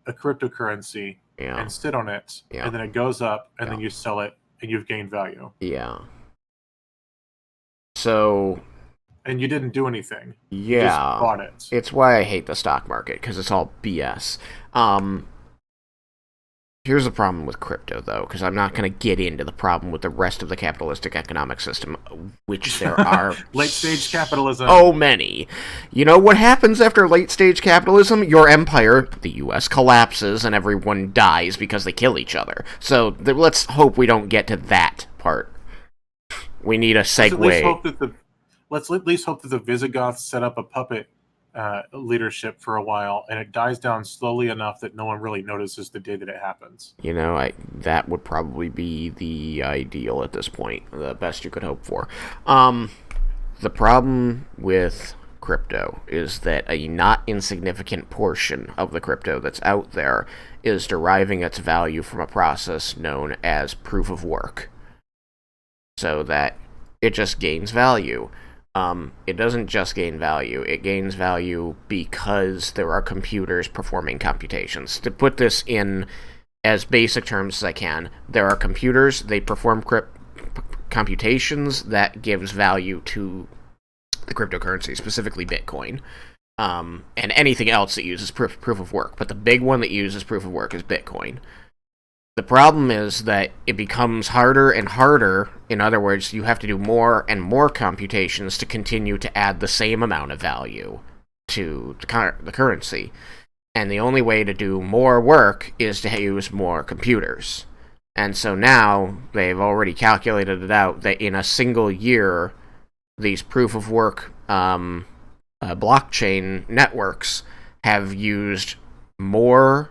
a cryptocurrency
yeah,
and sit on it,
yeah,
and then it goes up, and
yeah,
then you sell it, and you've gained value.
yeah. So,
And you didn't do anything. You just
yeah,
bought it.
it's why I hate the stock market, because it's all BS. Um, Here's the problem with crypto, though, because I'm not going to get into the problem with the rest of the capitalistic economic system, which there are
Late stage
so
capitalism.
many. You know what happens after late stage capitalism? Your empire, the US, collapses and everyone dies because they kill each other. So let's hope we don't get to that part. We need a
Let's at least
segue.
hope that the Visigoths set up a puppet leadership for a while, and it dies down slowly enough that no one really notices the day that it happens.
You know, that would probably be the ideal at this point, the best you could hope for. The problem with crypto is that a not insignificant portion of the crypto that's out there is deriving its value from a process known as proof of work, so that it just gains value. It doesn't just gain value, it gains value because there are computers performing computations. To put this in as basic terms as I can, there are computers, they perform computations that gives value to the cryptocurrency, specifically Bitcoin, and anything else that uses proof of work. But the big one that uses proof of work is Bitcoin. The problem is that it becomes harder and harder. In other words, you have to do more and more computations to continue to add the same amount of value to the currency. And the only way to do more work is to use more computers. And so now they've already calculated it out that in a single year, these proof of work blockchain networks have used more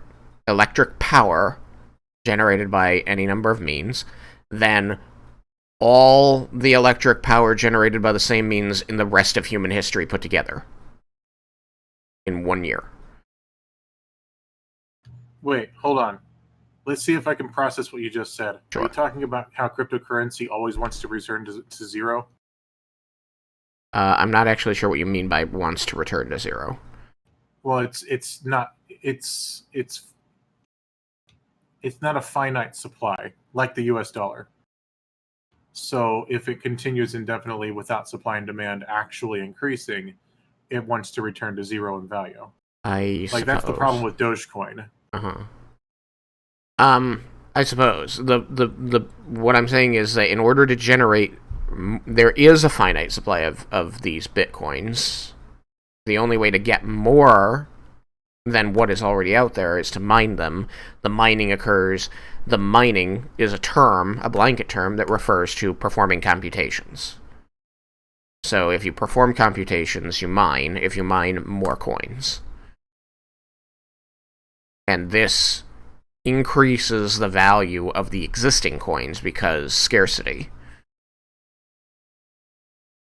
electric power generated by any number of means than all the electric power generated by the same means in the rest of human history put together in 1 year.
Wait, hold on. Let's see if I can process what you just said. Are you
Sure.
talking about how cryptocurrency always wants to return to zero?
I'm not actually sure what you mean by wants to return to zero.
Well, it's not it's not a finite supply like the US dollar. So if it continues indefinitely without supply and demand actually increasing, it wants to return to zero in value.
I
Like that's the problem
suppose.
with Dogecoin.
Uh huh. I suppose the what I'm saying is that in order to generate, there is a finite supply of these bitcoins. The only way to get more than what is already out there is to mine them. The mining occurs. The mining is a term, a blanket term that refers to performing computations. So if you perform computations, you mine. If you mine, more coins. And this increases the value of the existing coins because scarcity.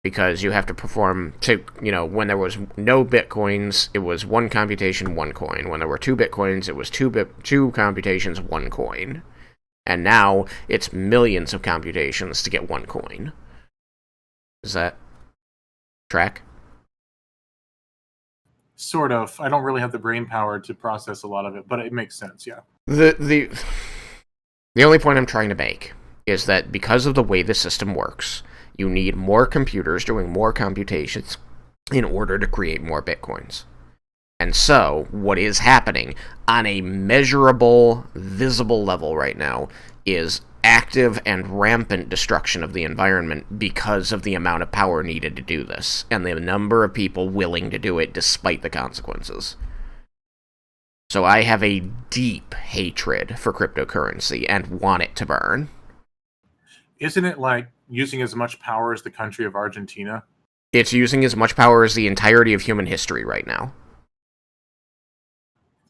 Because you have to perform, when there was no bitcoins, it was one computation, one coin. When there were two bitcoins, it was two computations, one coin. And now it's millions of computations to get one coin. Is that track?
Sort of. I don't really have the brain power to process a lot of it, but it makes sense, yeah.
The only point I'm trying to make is that because of the way the system works, you need more computers doing more computations in order to create more bitcoins. And so, what is happening on a measurable, visible level right now is active and rampant destruction of the environment because of the amount of power needed to do this, and the number of people willing to do it despite the consequences. So I have a deep hatred for cryptocurrency and want it to burn.
Isn't it like using as much power as the country of Argentina?
It's using as much power as the entirety of human history right now.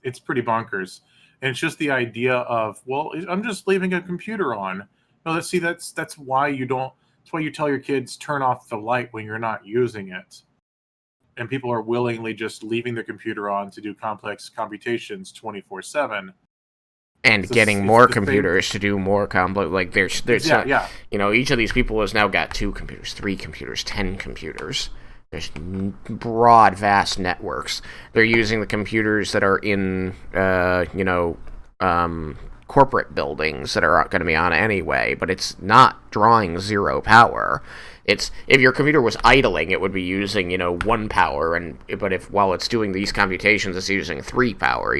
It's pretty bonkers. And it's just the idea of, well, I'm just leaving a computer on. No, that's why you don't. That's why you tell your kids turn off the light when you're not using it. And people are willingly just leaving the computer on to do complex computations 24/7.
And getting more computers to do more complex. Like there's each of these people has now got 2 computers, 3 computers, 10 computers. There's broad, vast networks. They're using the computers that are in, corporate buildings that are going to be on anyway, but it's not drawing zero power. If your computer was idling, it would be using, 1 power, but while it's doing these computations, it's using 3 power,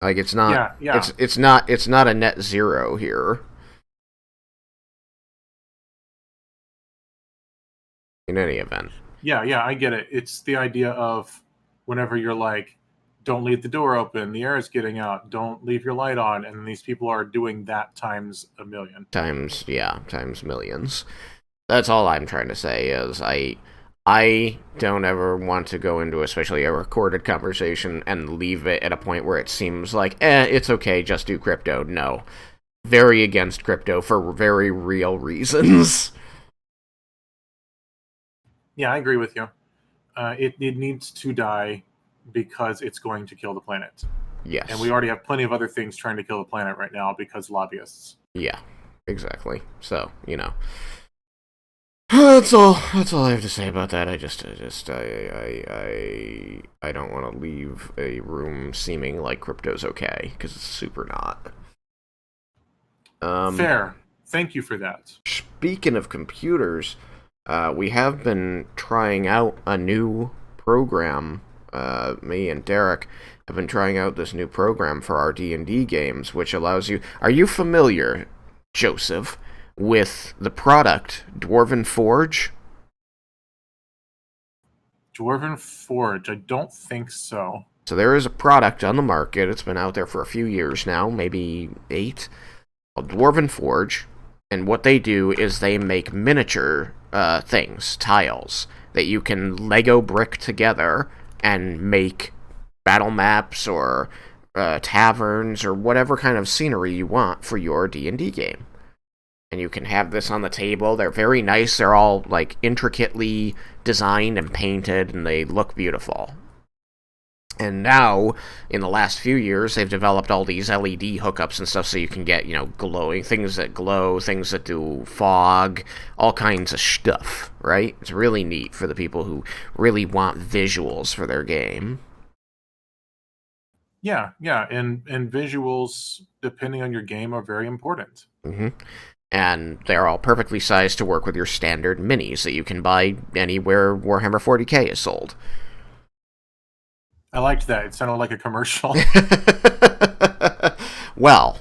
Like it's not, it's not a net zero here. In any event.
Yeah, I get it. It's the idea of whenever you're like, don't leave the door open, the air is getting out, don't leave your light on, and these people are doing that times a million.
Times millions. That's all I'm trying to say is I don't ever want to go into especially a recorded conversation and leave it at a point where it seems like, it's okay, just do crypto. No. Very against crypto for very real reasons.
Yeah, I agree with you. It needs to die because it's going to kill the planet.
Yes.
And we already have plenty of other things trying to kill the planet right now because lobbyists.
Yeah, exactly. So, that's all I have to say about that. I don't want to leave a room seeming like crypto's okay, because it's super not.
Fair. Thank you for that.
Speaking of computers, we have been trying out a new program. Me and Derek have been trying out this new program for our D&D games, which allows you... Are you familiar, Joseph, with the product Dwarven Forge?
Dwarven Forge? I don't think so.
So there is a product on the market. It's been out there for a few years now, maybe 8, called Dwarven Forge. And what they do is they make miniature things, tiles, that you can Lego brick together and make battle maps or taverns or whatever kind of scenery you want for your D&D game. And you can have this on the table. They're very nice. They're all like intricately designed and painted, and they look beautiful. And now, in the last few years, they've developed all these LED hookups and stuff so you can get, glowing things that glow, things that do fog, all kinds of stuff, right? It's really neat for the people who really want visuals for their game.
Yeah, and visuals, depending on your game, are very important.
Mm-hmm. And they're all perfectly sized to work with your standard minis that you can buy anywhere Warhammer 40k is sold.
I liked that. It sounded like a commercial.
Well,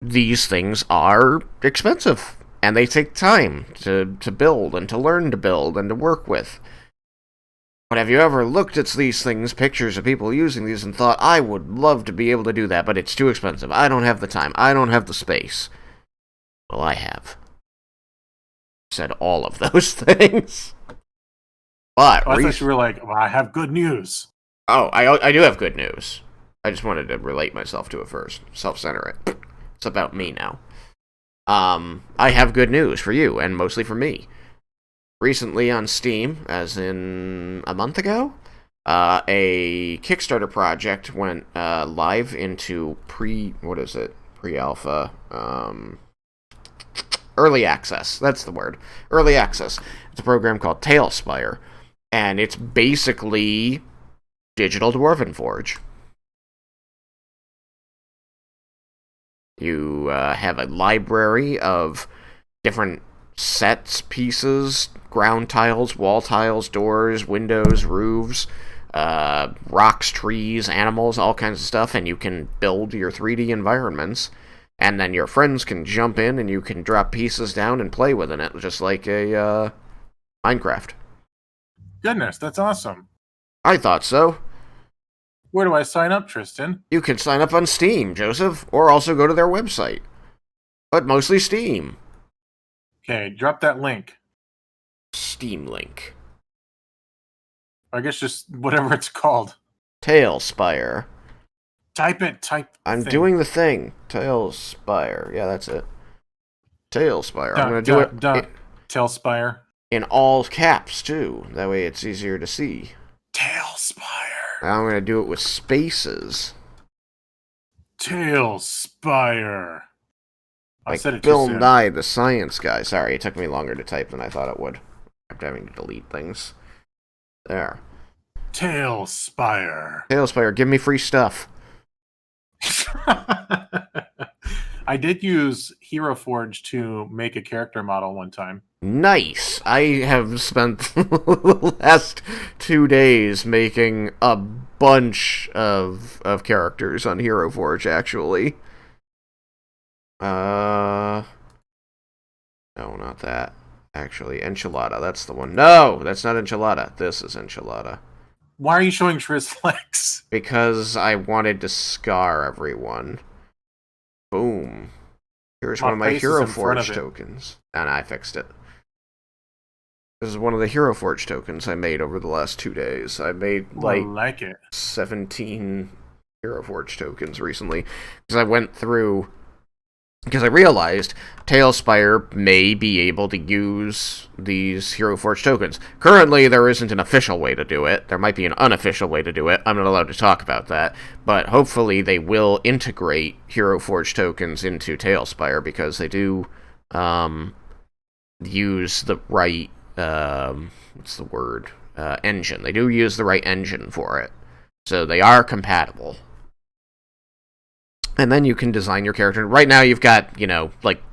these things are expensive, and they take time to build and to learn to build and to work with. But have you ever looked at these things, pictures of people using these, and thought, I would love to be able to do that, but it's too expensive. I don't have the time. I don't have the space. Well, I have. Said all of those things. But
I thought you were like, well, I have good news.
Oh, I do have good news. I just wanted to relate myself to it first. Self-center it. It's about me now. I have good news for you, and mostly for me. Recently on Steam, as in a month ago, a Kickstarter project went live into pre-alpha, early access. That's the word. Early access. It's a program called Tailspire, and it's basically Digital Dwarven Forge. You have a library of different sets, pieces, ground tiles, wall tiles, doors, windows, roofs, rocks, trees, animals, all kinds of stuff, and you can build your 3D environments, and then your friends can jump in and you can drop pieces down and play within it, just like a Minecraft.
Goodness, that's awesome.
I thought so.
Where do I sign up, Tristan?
You can sign up on Steam, Joseph, or also go to their website. But mostly Steam.
Okay, drop that link.
Steam link.
I guess just whatever it's called.
Tailspire.
Type it.
I'm doing the thing. Tailspire. Yeah, that's it. Tailspire. I'm going to do it.
Tailspire.
In all caps, too. That way it's easier to see.
Tailspire.
Now I'm going to do it with spaces.
Tailspire. I said it
Bill Nye, the science guy. Sorry, it took me longer to type than I thought it would. After having to delete things. There.
Tailspire.
Tailspire, give me free stuff.
I did use Hero Forge to make a character model one time.
Nice. I have spent the last 2 days making a bunch of characters on Hero Forge, actually. No, not that. Actually, Enchilada, that's the one. No, that's not Enchilada. This is Enchilada.
Why are you showing Triz legs?
Because I wanted to scar everyone. Boom. Here's one of my Hero Forge tokens. And I fixed it. This is one of the Hero Forge tokens I made over the last 2 days. I made, 17 Hero Forge tokens recently. Because I went through... Because I realized Tailspire may be able to use these Hero Forge tokens. Currently, there isn't an official way to do it. There might be an unofficial way to do it. I'm not allowed to talk about that. But hopefully they will integrate Hero Forge tokens into Tailspire, because they do use the right... what's the word? Engine. They do use the right engine for it. So they are compatible. And then you can design your character. Right now you've got,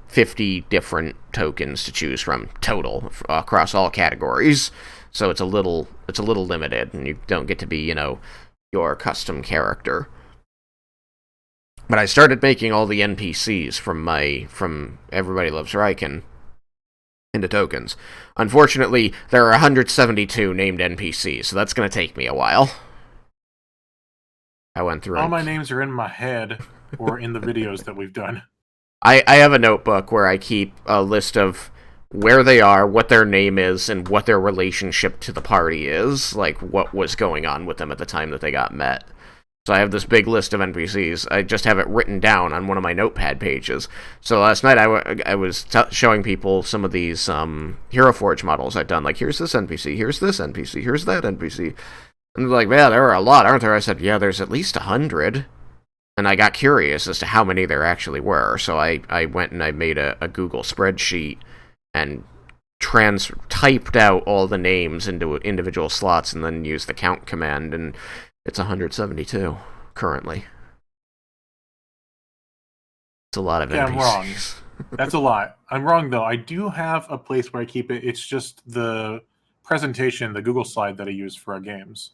50 different tokens to choose from total across all categories. So it's a little limited, and you don't get to be, your custom character. But I started making all the NPCs from Everybody Loves Raiken into tokens. Unfortunately, there are 172 named NPCs, so that's going to take me a while. I went through...
All my names are in my head, or in the videos that we've done.
I have a notebook where I keep a list of where they are, what their name is, and what their relationship to the party is, like what was going on with them at the time that they got met. So I have this big list of NPCs. I just have it written down on one of my notepad pages. So last night I was showing people some of these Hero Forge models I'd done. Like, here's this NPC, here's this NPC, here's that NPC. And they're like, yeah, there are a lot, aren't there? I said, yeah, there's at least 100. And I got curious as to how many there actually were. So I went and I made a Google spreadsheet and typed out all the names into individual slots, and then used the count command, and it's 172 currently. It's a lot of NPCs.
Yeah, I'm wrong. That's a lot. I'm wrong, though. I do have a place where I keep it. It's just the presentation, the Google slide that I use for our games,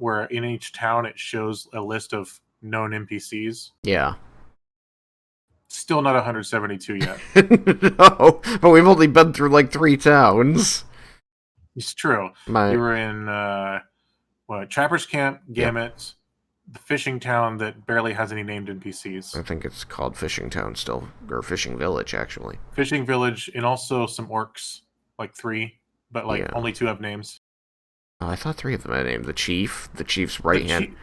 where in each town it shows a list of known NPCs.
Yeah.
Still not 172 yet.
No, but we've only been through like 3 towns.
It's true. You were in Trapper's Camp, Gamut, the fishing town that barely has any named NPCs.
I think it's called Fishing Town still, or Fishing Village, actually.
Fishing Village, and also some orcs, like 3, but only 2 have names.
Oh, I thought 3 of them had a name. The Chief's right hand.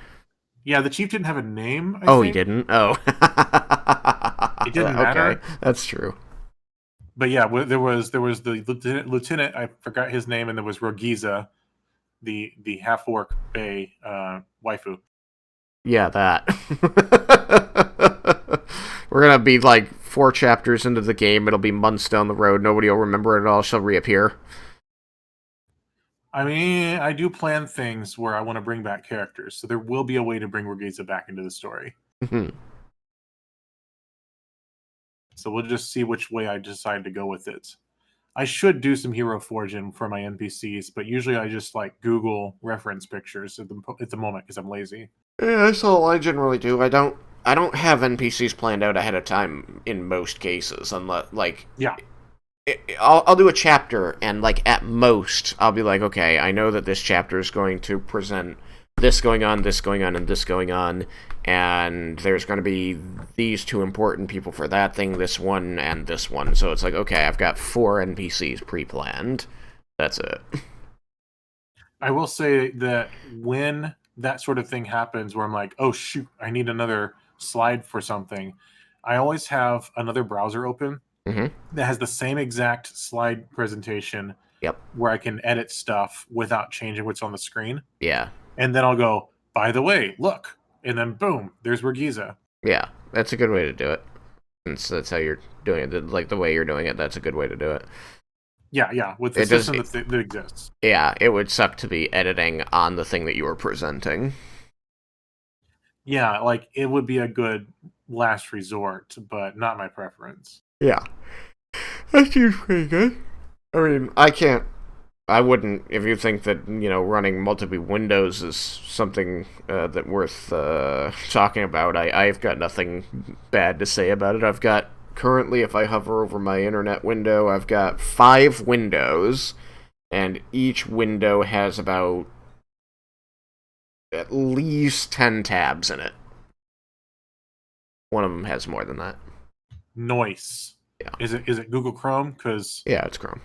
The Chief didn't have a name. I
think.
He
didn't? Oh.
It didn't matter.
Okay, that's true.
But yeah, there was the lieutenant. I forgot his name, and there was Rogiza, the half orc bay waifu.
Yeah, that. We're gonna be like 4 chapters into the game. It'll be months down the road. Nobody will remember it at all. She'll reappear.
I mean, I do plan things where I want to bring back characters, so there will be a way to bring Rogiza back into the story. So we'll just see which way I decide to go with it. I should do some hero forging for my NPCs, but usually I just like Google reference pictures at the moment because I'm lazy.
Yeah, that's all I generally do. I don't have NPCs planned out ahead of time in most cases, unless I'll do a chapter, and like at most I'll be like, okay, I know that this chapter is going to present this going on, and this going on, and there's going to be these 2 important people for that thing, this one, and this one. So it's like, okay, I've got 4 NPCs pre-planned. That's it.
I will say that when that sort of thing happens, where I'm like, oh shoot, I need another slide for something, I always have another browser open that has the same exact slide presentation.
Yep.
Where I can edit stuff without changing what's on the screen.
Yeah.
And then I'll go, by the way, look. And then boom, there's Rogiza.
Yeah, that's a good way to do it. Since that's how you're doing it. Like the way you're doing it, that's a good way to do it.
Yeah, with the system that exists.
Yeah, it would suck to be editing on the thing that you were presenting.
Yeah, like it would be a good last resort, but not my preference.
Yeah. That seems pretty good. I mean, I wouldn't, if you think that, running multiple windows is something that worth talking about, I've got nothing bad to say about it. I've got, currently, if I hover over my internet window, I've got 5 windows, and each window has about at least 10 tabs in it. One of them has more than that.
Nice.
Yeah.
Is it Google Chrome?
Yeah, it's Chrome.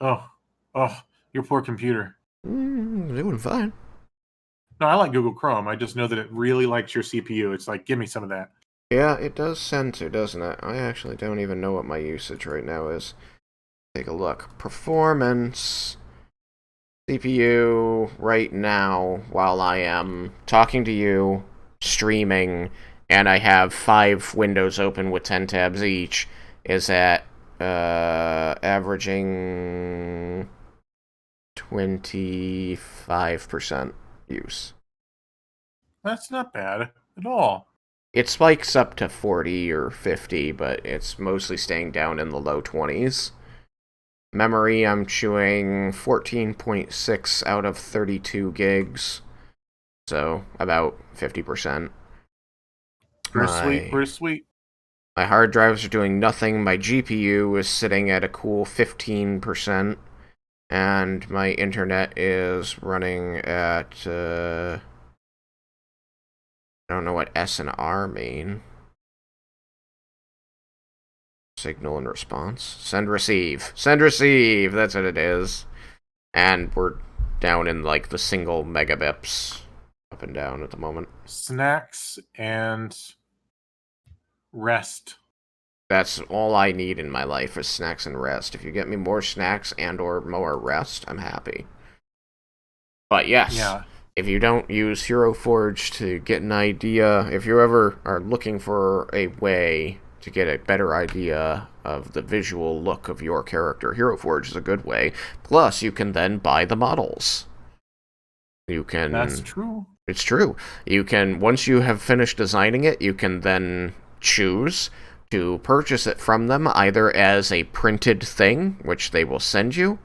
Oh, your poor computer.
Doing fine.
No, I like Google Chrome. I just know that it really likes your CPU. It's like, give me some of that.
Yeah, it does send to, doesn't it? I actually don't even know what my usage right now is. Take a look. Performance. CPU right now, while I am talking to you, streaming, and I have 5 windows open with 10 tabs each, is at averaging 25% use.
That's not bad at all.
It spikes up to 40 or 50, but it's mostly staying down in the low 20s. Memory, I'm chewing 14.6 out of 32 gigs, so about 50%.
Pretty sweet.
My hard drives are doing nothing. My GPU is sitting at a cool 15%, and my internet is running at, I don't know what S and R mean. Signal and response. Send, receive. Send, receive! That's what it is. And we're down in, like, the single megabips up and down at the moment.
Snacks and rest.
That's all I need in my life is snacks and rest. If you get me more snacks and or more rest, I'm happy. But yes, if you don't use Hero Forge to get an idea, if you ever are looking for a way to get a better idea of the visual look of your character, Hero Forge is a good way. Plus, you can then buy the models. You can...
That's true.
It's true. You can, once you have finished designing it, you can then choose to purchase it from them, either as a printed thing, which they will send you,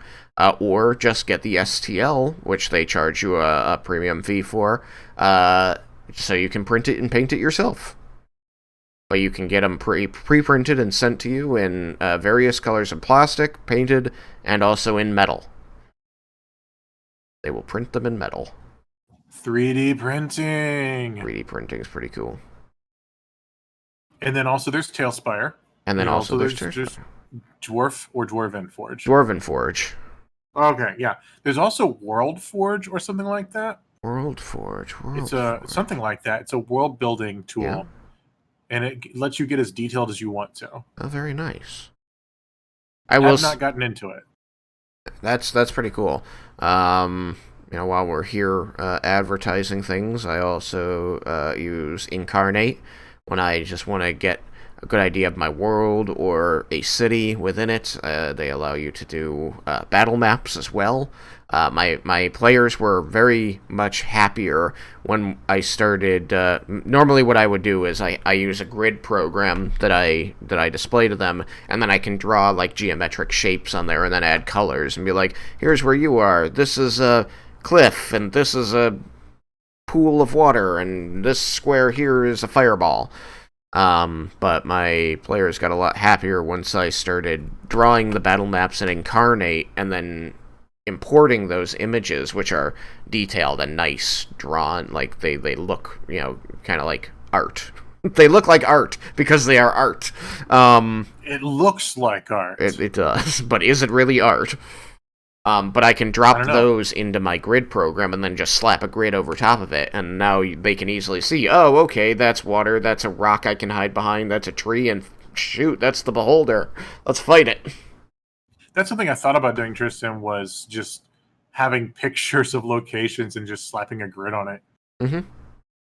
or just get the STL, which they charge you a premium fee for, so you can print it and paint it yourself. But you can get them pre-printed and sent to you in various colors of plastic, painted, and also in metal. They will print them in metal.
3D printing.
3D printing is pretty cool.
And then also there's Tailspire.
And then also there's
Dwarf or Dwarven Forge.
Dwarven Forge.
Okay, yeah. There's also World Forge or something like that.
World Forge.
It's something like that. It's a world building tool. Yeah. And it lets you get as detailed as you want to.
Oh, very nice.
I've not gotten into it.
That's pretty cool. While we're here advertising things, I also use Incarnate when I just want to get a good idea of my world or a city within it. They allow you to do battle maps as well. My players were very much happier when I started. Normally, what I would do is I use a grid program that I display to them, and then I can draw like geometric shapes on there, and then add colors and be like, "Here's where you are. This is a cliff, and this is a pool of water, and this square here is a fireball." But my players got a lot happier once I started drawing the battle maps in Incarnate, and then importing those images, which are detailed and nice, drawn, like they look, kind of like art. They look like art because they are art.
It looks like art.
It does, but is it really art? But I can drop those into my grid program and then just slap a grid over top of it, and now they can easily see, oh, okay, that's water, that's a rock I can hide behind, that's a tree, and shoot, that's the beholder. Let's fight it.
That's something I thought about doing, Tristan, was just having pictures of locations and just slapping a grid on it.
Mm-hmm.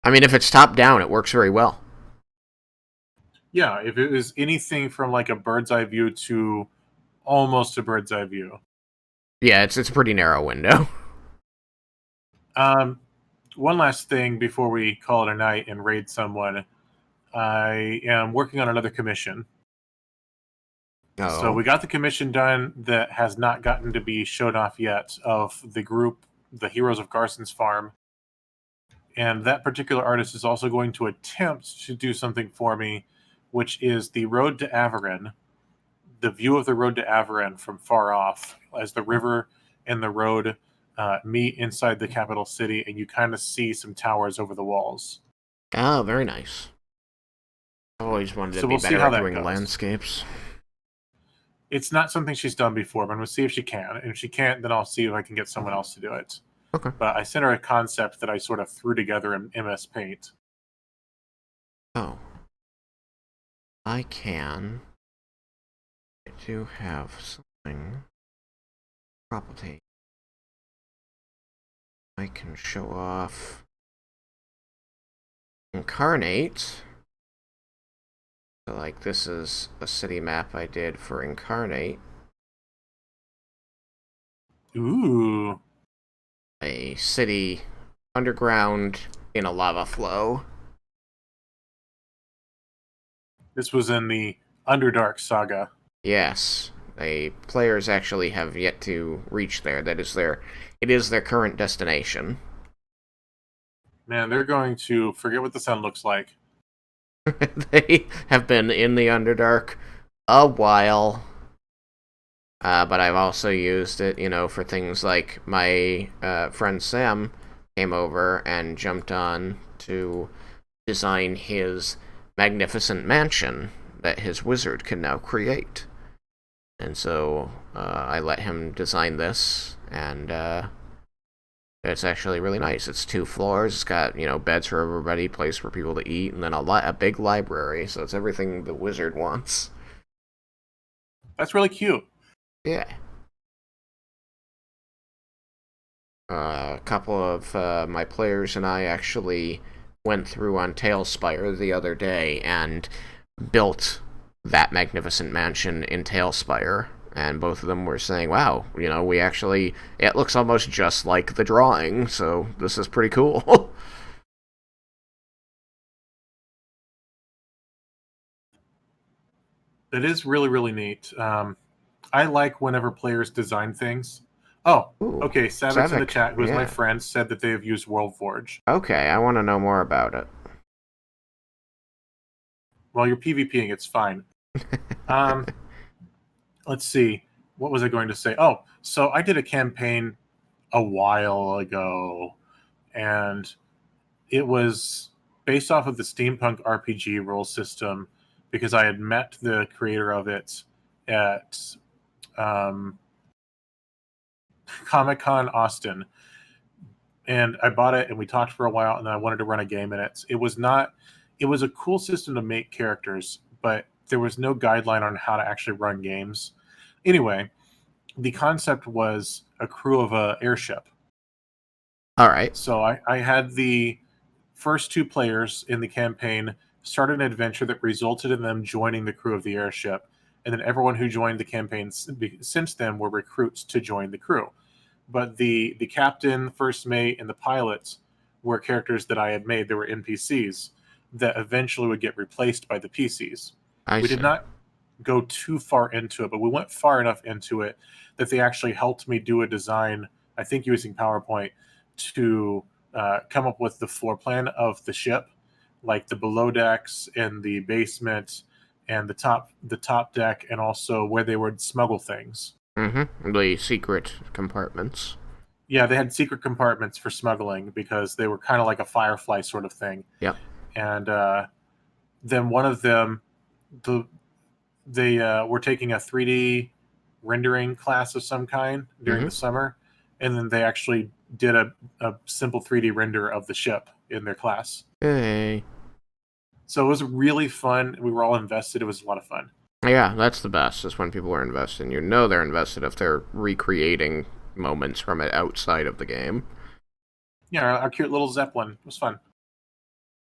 I mean, if it's top down, it works very well.
Yeah, if it was anything from like a bird's eye view to almost a bird's eye view.
Yeah, it's a pretty narrow window.
One last thing before we call it a night and raid someone. I am working on another commission.
Oh.
So we got the commission done that has not gotten to be showed off yet of the group, the Heroes of Garson's Farm. And that particular artist is also going to attempt to do something for me, which is the Road to Avarin. The view of the Road to Avarin from far off as the river and the road meet inside the capital city, and you kind of see some towers over the walls.
Oh, very nice. I've always wanted to be better at doing landscapes.
It's not something she's done before, but I'm going to see if she can. And if she can't, then I'll see if I can get someone else to do it.
Okay.
But I sent her a concept that I sort of threw together in MS Paint.
Oh. I can. I do have something. Property. I can show off Incarnate. So, like, this is a city map I did for Incarnate.
Ooh.
A city underground in a lava flow.
This was in the Underdark saga.
Yes. Players actually have yet to reach there. It is their current destination.
Man, they're going to forget what the sun looks like.
They have been in the Underdark a while. But I've also used it, for things like my friend Sam came over and jumped on to design his magnificent mansion that his wizard can now create. And so I let him design this, and it's actually really nice. It's 2 floors. It's got, beds for everybody, place for people to eat, and then a big library. So it's everything the wizard wants.
That's really cute.
Yeah. A couple of my players and I actually went through on Tailspire the other day and built that magnificent mansion in Tailspire. And both of them were saying, wow, it looks almost just like the drawing, so this is pretty cool.
It is really, really neat. I like whenever players design things Oh,
Ooh,
okay. Savix in the
Savik,
chat, who is my
yeah.
friend, said that they have used WorldForge.
Okay, I want to know more about it.
Well, you're PvPing, it's fine. Um, let's see. What was I going to say? Oh, so I did a campaign a while ago, and it was based off of the steampunk RPG rule system because I had met the creator of it at um, Comic Con Austin, and I bought it and we talked for a while, and then I wanted to run a game in it. It was not. It was a cool system to make characters, but there was no guideline on how to actually run games. Anyway, the concept was a crew of a airship.
All right.
So I had the first two players in the campaign start an adventure that resulted in them joining the crew of the airship, and then everyone who joined the campaign since then were recruits to join the crew. But the captain, first mate, and the pilots were characters that I had made. They were NPCs that eventually would get replaced by the PCs.
I
We did
see.
not go too far into it, but we went far enough into it that they actually helped me do a design, I think using PowerPoint, to come up with the floor plan of the ship, like the below decks and the basement and the top deck, and also where they would smuggle things.
Mm-hmm. The secret compartments.
Yeah, they had secret compartments for smuggling because they were kind of like a Firefly sort of thing.
Yep.
And then one of them, the they were taking a 3D rendering class of some kind during
Mm-hmm.
the summer, and then they actually did a simple 3D render of the ship in their class.
Hey.
So it was really fun. We were all invested. It was a lot of fun.
Yeah, that's the best. Is when people are invested. You know they're invested if they're recreating moments from it outside of the game.
Yeah, our cute little Zeppelin was fun.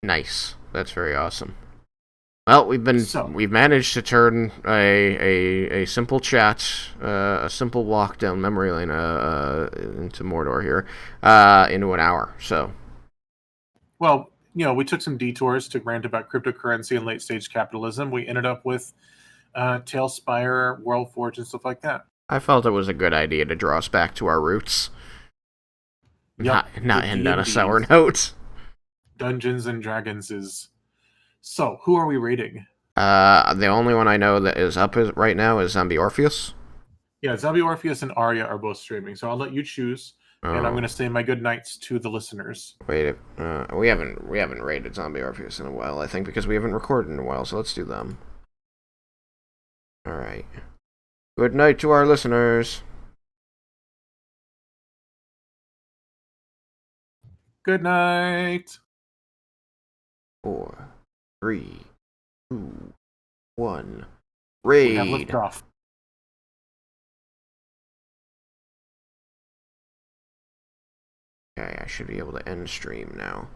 Nice. That's very awesome. Well,
So,
we've managed to turn a simple chat, a simple walk down memory lane, into Mordor here, into an hour. So
well, we took some detours to rant about cryptocurrency and late stage capitalism. We ended up with Tailspire, WorldForge, and stuff like that.
I felt it was a good idea to draw us back to our roots,
Yep, the
not end on a sour
D&Ds.
note.
Dungeons and Dragons is. So, who are we rating?
The only one I know that is up right now is Zombie Orpheus.
Yeah, Zombie Orpheus and Arya are both streaming, so I'll let you choose, and I'm
Oh,
going to say my good nights to the listeners.
wait, we haven't rated Zombie Orpheus in a while. I think because we haven't recorded in a while. So let's do them. All right. Good night to our listeners.
Good night.
4, 3, 2, 1.
We have
Raid.
liftoff.
Okay, I should be able to end stream now.